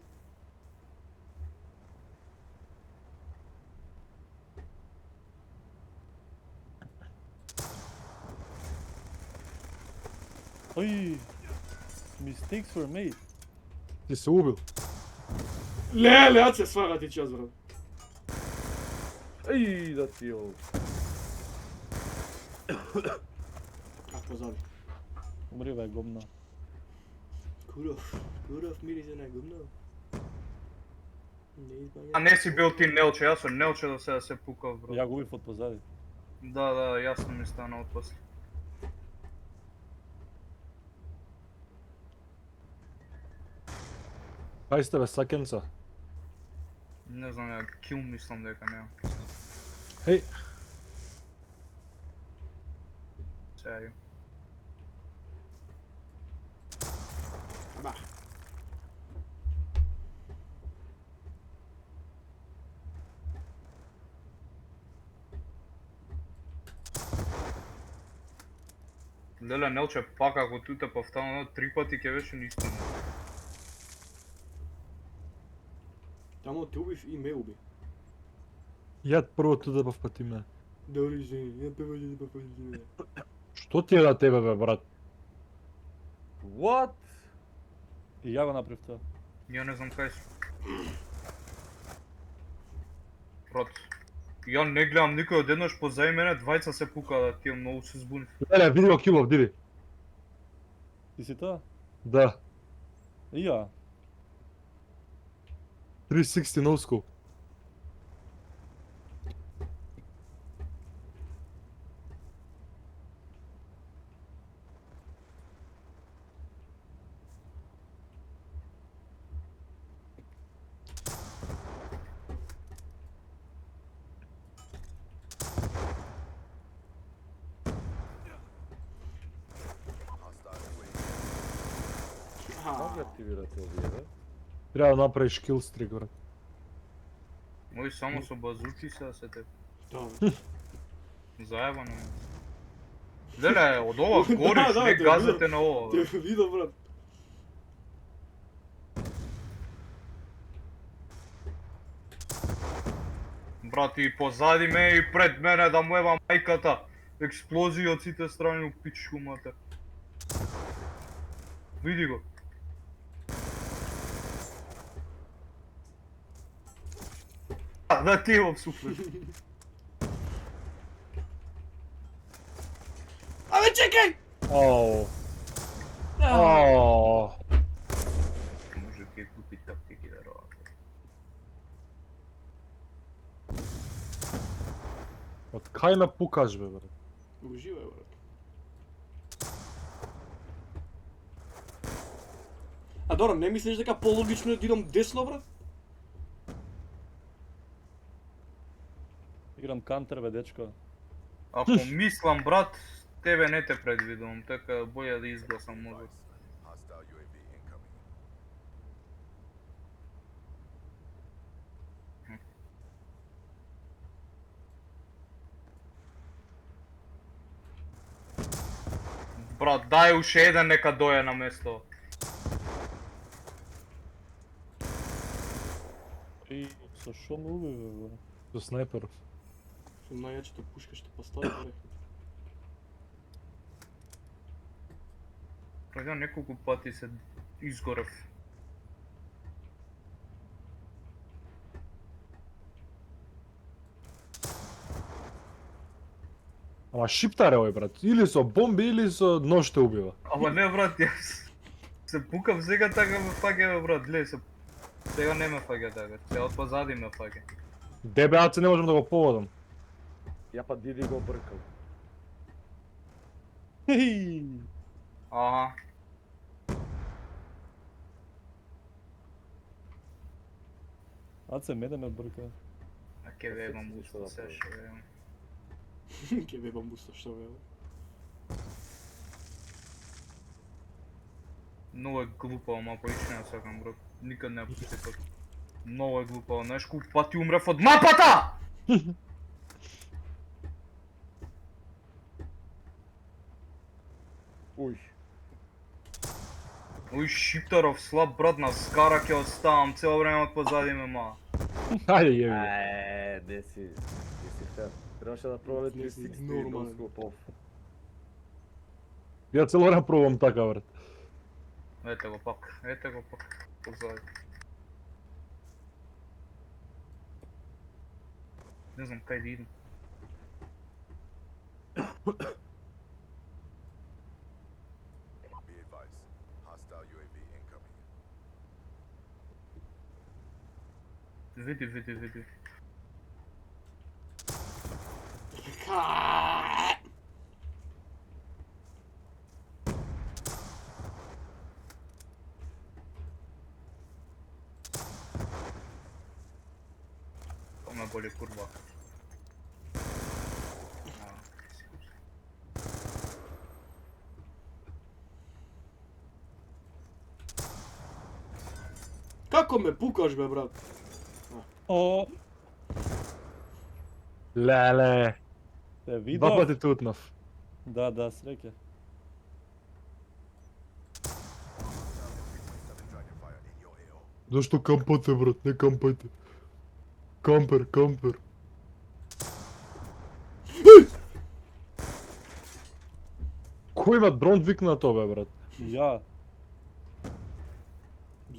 Ой, mistakes were made. Ти се убил. Леле, ад се свага ти час, брат. Еј, да ти ово. А, позади. Умри бе, гомна. Куров мирише на гумно. Не избања. А не си бил ти Нелче, јас со Нелче до сега се пукав, брат. Ја го убив од позади. Да, јасно ми стана од после. Кај сте бе, сакенца? Не знам, ја кил мислам дека нема. Хеј, Сега ја. Ба. Леле, Нелче, пак ако туте повторно 3 пати ќе беше нистина. Тамо те убив и ме уби. ја прво туда да пати мене. Добри жени, ја певање да певање. Што ти е на тебе бе, брат? What? И ја го направив тоа. Ја не знам кај си. Брат, ја не гледам никој одеднаш позади мене, двајца се пукаа, тие многу се збунив. Леле, видео килов, диви. Ти си тоа? Да, И ја. 360 no scope. Како ги активирате овие, бе? Треба да направиш kill streak, брат. Мој само со базуки се те Да. заебано. Леле, од ова гориш, Да, не те газете на ова. Те бе. видов, брат. Брат, и позади мене и пред мене да му ева мајката. Експлозии од сите страни у пичку матер. Види го. Да ти имам супер. Абе, чекај! Оу. Оу. Може ќе купи тактики да работи. Од кај ме пукаш бе, брат? Уживај, брат. А добро, не мислиш дека пологично е да идам десно, брат? Играм кантер, бе, дечко. Ако мислам, брат, тебе не те предвидувам, така боја да изгласам може. Брат, дај уште еден нека доје на место. И со шо ме уби, бе, бе? Со снайперов. Со најачето пушка што постави, брат. Ја неколку пати се изгорев. Ама шиптар е овој, брат. Или со бомби, или со нож те убива. Ама не, брат, јас се пукам сега така ме фаќа, бе, брат, гледај се. Сега не ме фаќа така, сега од позади ме фаќа. ДБАЦ не можам да го поводам. Ја па Диди го бркал. Хеј! Аха. Аце, мене ме брка. А ке вебам Што усто да се правиш? што вебам. Ке вебам бусто, што бе. Многу е глупаво, ма поише не сакам, брат. Никад не пусти пат. Многу е глупаво, знаеш колку пати умрев од мапата! Уј. Ој шиптаров слаб брат на скара ќе оставам цело време од позади ме ма. Хајде јеби. Не си фер. Требаше да пробаме Не си 360 нормален. носкопов. Ја цело време пробувам така, брат. Ете го пак, позади. Не знам кај да идам. Види. Ка- То ме боли курва. Како ме пукаш бе брат? О, Леле, те два видов? пати тутнав. Да, среќа. Зашто кампате, брат? Не кампајте. Кампер. Кој има дрон викна тоа, брат? Ја,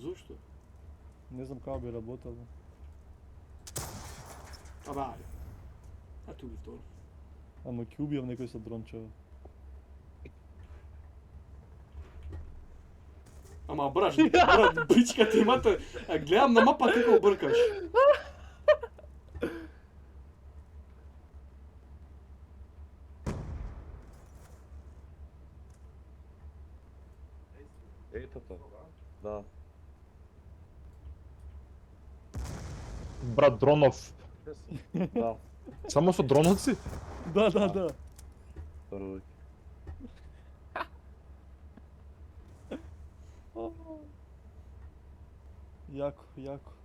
Зошто? не знам како би работело. Абе, ајде. А ти уби второ. Ама ќе убијам некој со дрончево. Ама брат, бичка ти имате. Гледам на мапа како бркаш. Ето тоа. Да. Брат, дронов. Да. Само со дроновци? Да. Прво. Јако.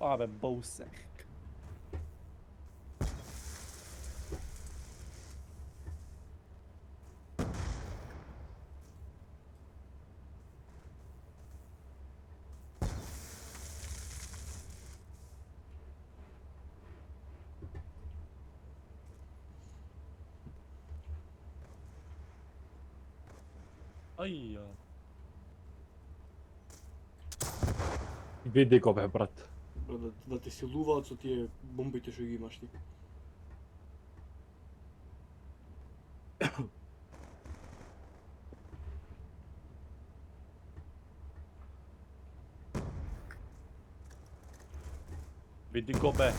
Абе, боусек. Ајја. Види го, бе, брат. Да те силуваат со тие бомбите што ги имаш ти. Види го бе.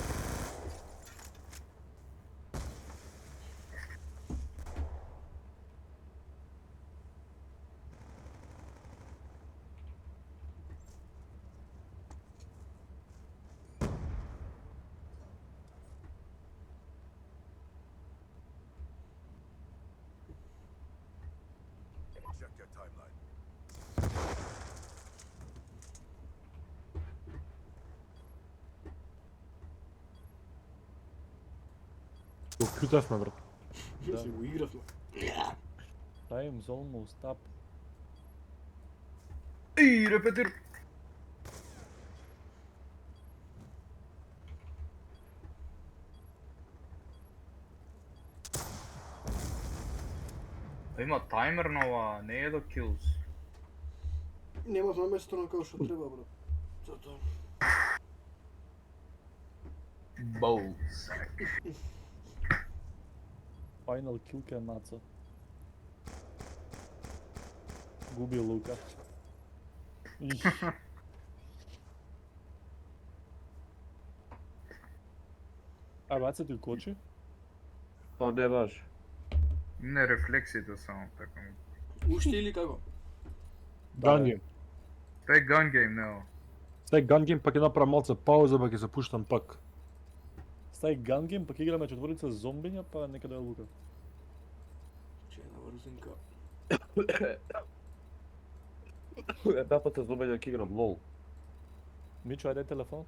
Го кјутавме, брат. Се го игравме. Time's almost up. И репетир. Има таймер на ова, не е до kills. Немав наместено како што треба, брат. Затоа. Balls. Final kill ке Нацо. Губи лука. Иш. А баца ти кочи? Па не баш. Не рефлексите само така. Уште или како? Gun game. Тај gun game, не ово. Стај gun game, па ќе направам малце пауза, па ќе се пуштам пак. Стај ган гейм, пак играме четворица зомбиња, па нека да ја лука. Че на врзинка. Една пат се зобења ќе играм лол. Мичо, ајде телефон.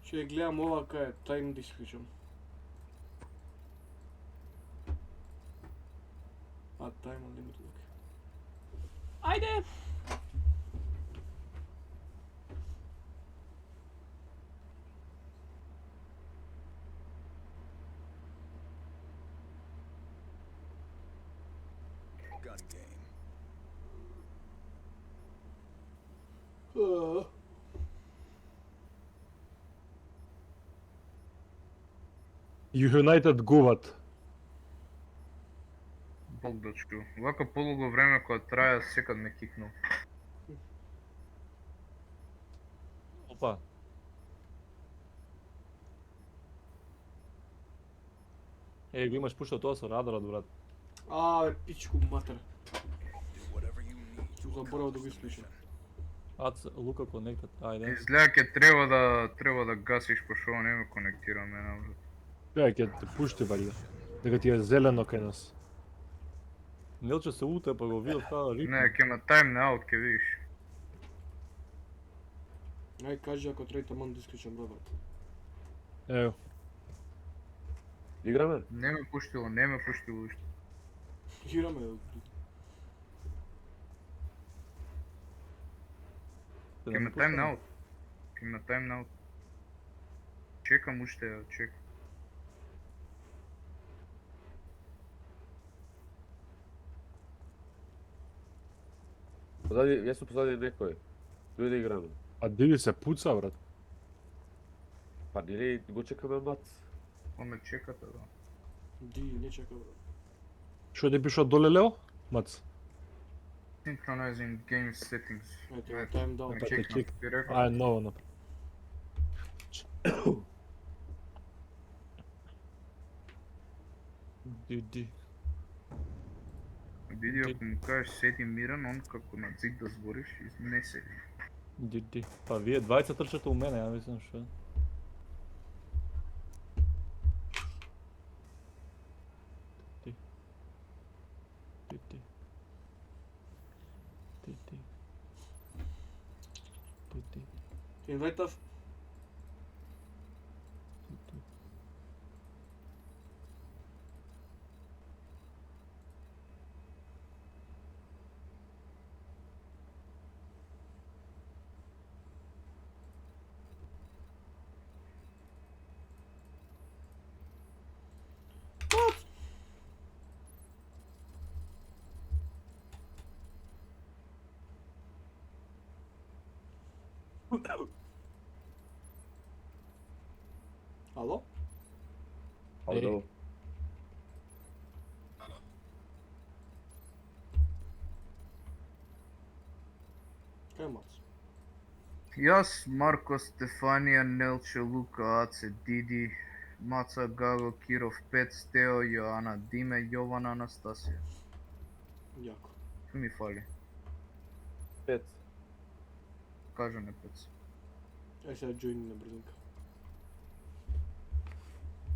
Че гледам ова кај time да исклучам. А time unlimited. Ајде! United гуват. Бог да чу. Вака полуго време кога трае, секад ме кикнал. Опа. Го имаш пуштал тоа со радарот, брат. Бе, пичку матер. Заборав да го исклучам. Ац, Лука connected, ајде. Изгледа ке треба да гасиш, пошто ова не ме конектира мене. Чекај, ќе те пушти бари. Дека ти е зелено кај нас. Нелче се уте, па го видов таа ритм. Не, ке ме тайм аут, ке видиш. Ај кажи ако трети ман да исклучам радарот. Ево. Играме? Не ме пуштило уште. Играме. Ке ме тайм аут. Чекам уште, чекам. Позади, јас сум позади некој. Дојде да играме. А Диди се пуца, брат. Па нели го чекаме мац? Ome чекате, да. Ди, не чека, брат. Што ти пишува доле лево? Мац. Synchronizing game settings. Ето, тайм даун. Не Па те чекам, чек. ти рекам. Ај, ново напред. Диди. Види, ако му кажеш седи мирен, он како на зид да збориш, не седи. Диди. Па вие двајца трчате у мене, ја мислам што е. Диди. Диди. Диди. Диди. Инвайтав. Диди. Ало? Алдо. Кај мац? Јас, Марко, Стефанија, Нелче, Лука, Аце, Диди, Маца, Гаго, Киров, Пет, Стео, Јоана, Диме, Јована, Анастасија. Јако. Што ми фали? 5. Кажа не Пет. Ај сега джоини на брзинка.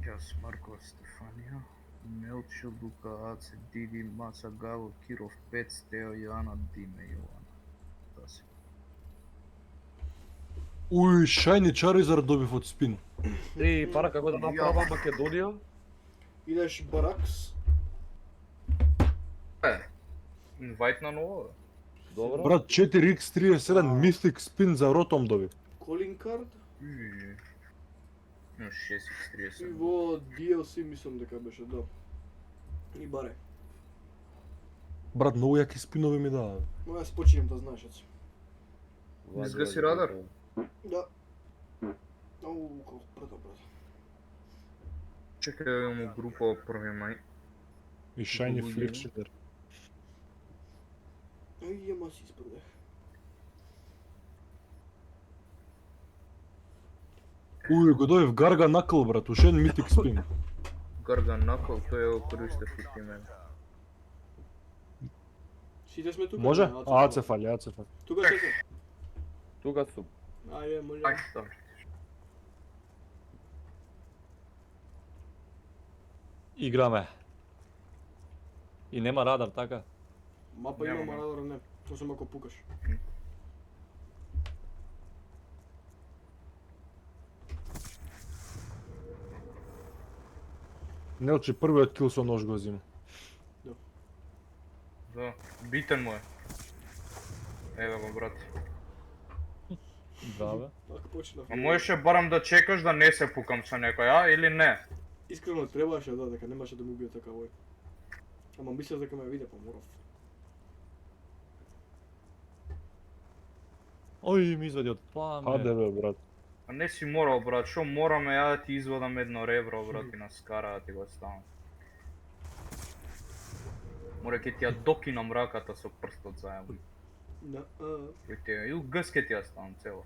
Јас, Марко, Стефанија, Нелче, Лука, Аце, Диди, Маца, Гаго, Киров, Пет, Стео, Јоана, Диме, Јована. Анастасија. Уј, шајни Чаризар добив од спин. Пара како да направа Македонија? Идеш Баракс. Инвайт на ново, бе. Добро. Брат, 4x37 Mythic спин за Ротом добив. Calling card. Но 6x30. И во DLC мислам дека беше, да. И баре. Брат, многу јаки спинови ми даа. Но јас починем да знаеш, оце. Изгаси радар. Да. Ау, колку брдо, брат. Чекај да имам група од 1 мај. И шајни Луѓе. фликшитер. Ај, јама си испрде. Уј, го добив Гарга Накл, брат, ушен Mythic спин. Гарган Накл, тој го користев и ти мене. Сите сме тука. Може? не, Аце фали, аце фали. Тука сите. Тука сум. Ајде, може. Ај, стави. Играме. И нема радар, така? Мапа Нема, има, нема. радар не. Освен ако пукаш. Нелче првиот кил со нож го зима. Да, битен му е. Еве го, брат. Да, бе. Така почнав. А можеше барам да чекаш да не се пукам со некој, а? Или не? Искрено требаше, да, дека немаше да ми убие така овој. Ама мислев дека ме виде, па морав. Ој, ми извади од пламе. Аде бе, брат. А не си морал, брат, шо мораме ја да ти извадам едно ребро, брат, и на скара да ти го ставам. Мора ке ти ја докинам раката со прстот заедно. И гъс ке ти ја ставам цело.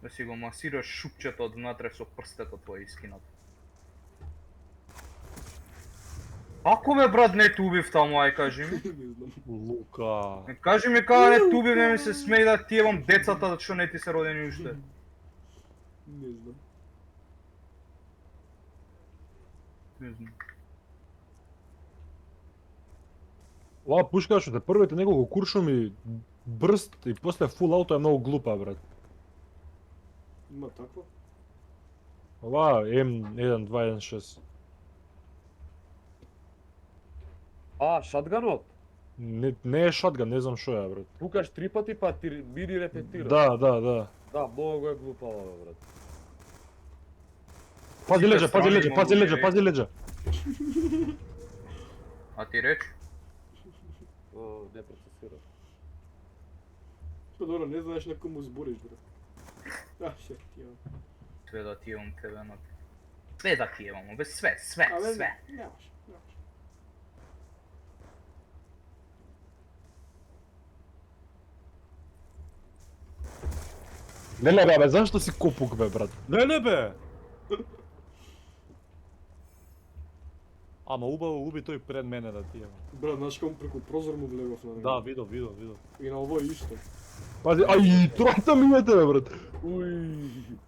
Да си го масираш шупчето од внатре со прстето твој искинат. Ако ме брат не те убив таму, ај кажи ми. Не знам. Лука. Не кажи ми кога не те убив, не ми се смеј да ти евам децата што не ти се родени уште. Не знам. Не знам. Ова пушка што те првите неколку куршуми брст и после фул ауто е многу глупа, брат. Има такво? Ова М1216. А, шатганот. Не е шотган, не знам што е, брат. Пукаш 3 пати па ти бири репетира. Да. Да, многу е глупава, брат. Пази леđa. А ти речи? Не процесира. Па добро, не знаеш на кому збориш, брат. Ще ти имам. Све да ти имам тебе на... Све да ти имам, бе, све. Нямаш. Леле бе, зашто си копук бе, брат? Не бе! Ама убаво уби тој пред мене да ти има. Брат, знаеш кому преку прозор му влегов на него? Да, видов. И на ово исто. Пази, ај, тројта ми ете бе, брат. Уј.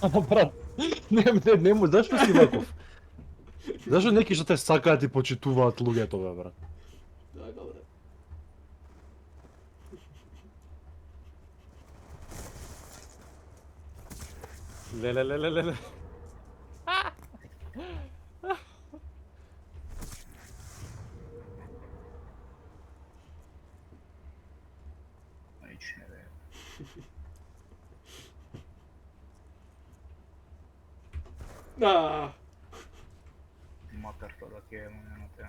Ама брат, нему, зашто си ваков? Зашто неки што те сакаат и почитуваат луѓето бе, брат? Да, добре. Леле. Ич не бе. Макар тоа ќе е на те.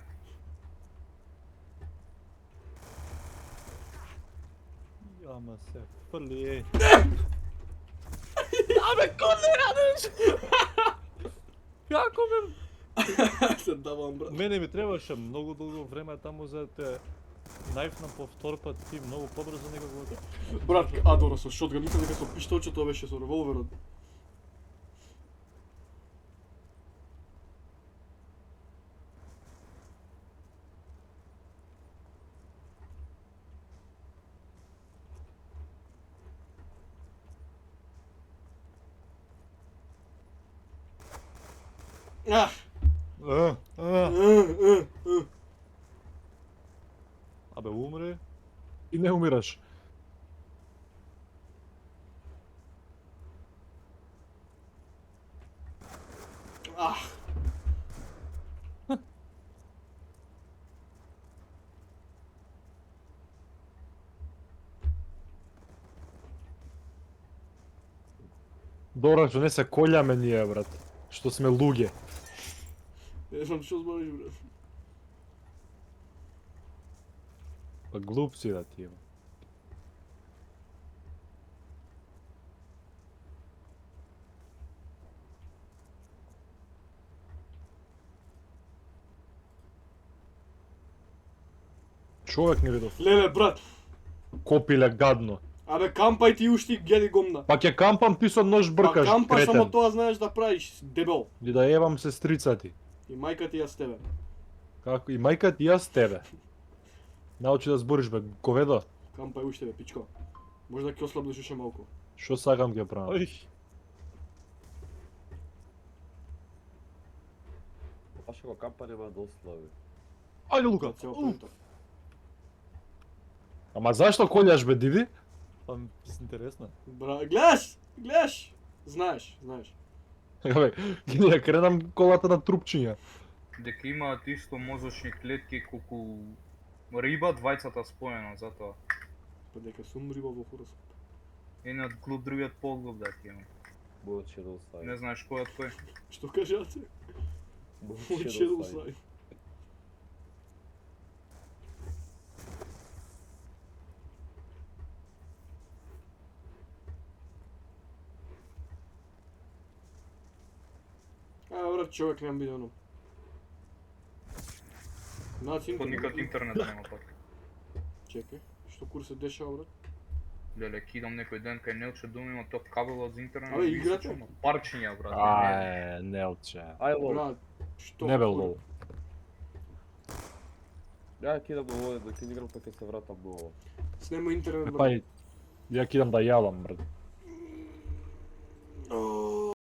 Ама се фрли. Како ме? Се давам, брат. Мене ми требаше многу долго време таму за те најфнам по втор пат ти многу побрзо некако. Брат, адора со шотган, мислам дека со пиштолче тоа беше со револверот. Абе умре. И не умираш. Добро што не се колјаме ние, брат. Што сме луѓе. Не знам што збориш, брат. Па глупци да ти има. Човек не видов. Леле, брат. Копиле гадно. Абе, кампај ти ушти геди гомна. Па ќе кампам ти со нож Па бркаш, кампа само кретен. тоа знаеш да правиш, дебел. И да евам сестрица ти. И мајка ти ја с тебе. Како и мајка ти јас тебе. Научи да збориш бе, говедо. Кампај уште бе, пичко. Може да ќе ослабнеш уште малку. Што сакам ќе правам? Ој. Баш ако кампа нема да ослави. Ајде Лука. Цел поинтов. Ама зашто колјаш бе, Диди? Па интересно. Бра, гледаш! Знаеш. Абе, ја кренам колата на трупчиња. Дека имаат исто мозочни клетки колку риба, двајцата споено, затоа. Па дека сум риба во хороскоп. Едниот глуп, другиот поглуп да ти има. Bullshit ostaje. Не знаеш кој од кој. Што кажа се? Bullshit Учил ostaje. сај. Брат, човек нема биде оно. Наци Код никад интернет нема пак. Чекај, што кур се дешава, брат? Леле, кидам некој ден кај Нелче дома има топ кабелот за интернет. Абе, и играте? исучам парчиња, брат. Нелче. Aj lol. Брат, што? Не бел кур? лол. Ja kidam do ovdje dok igram pa kad se vratam do ovo. Снема интернет, брат. Па ја кидам да јадам, брат.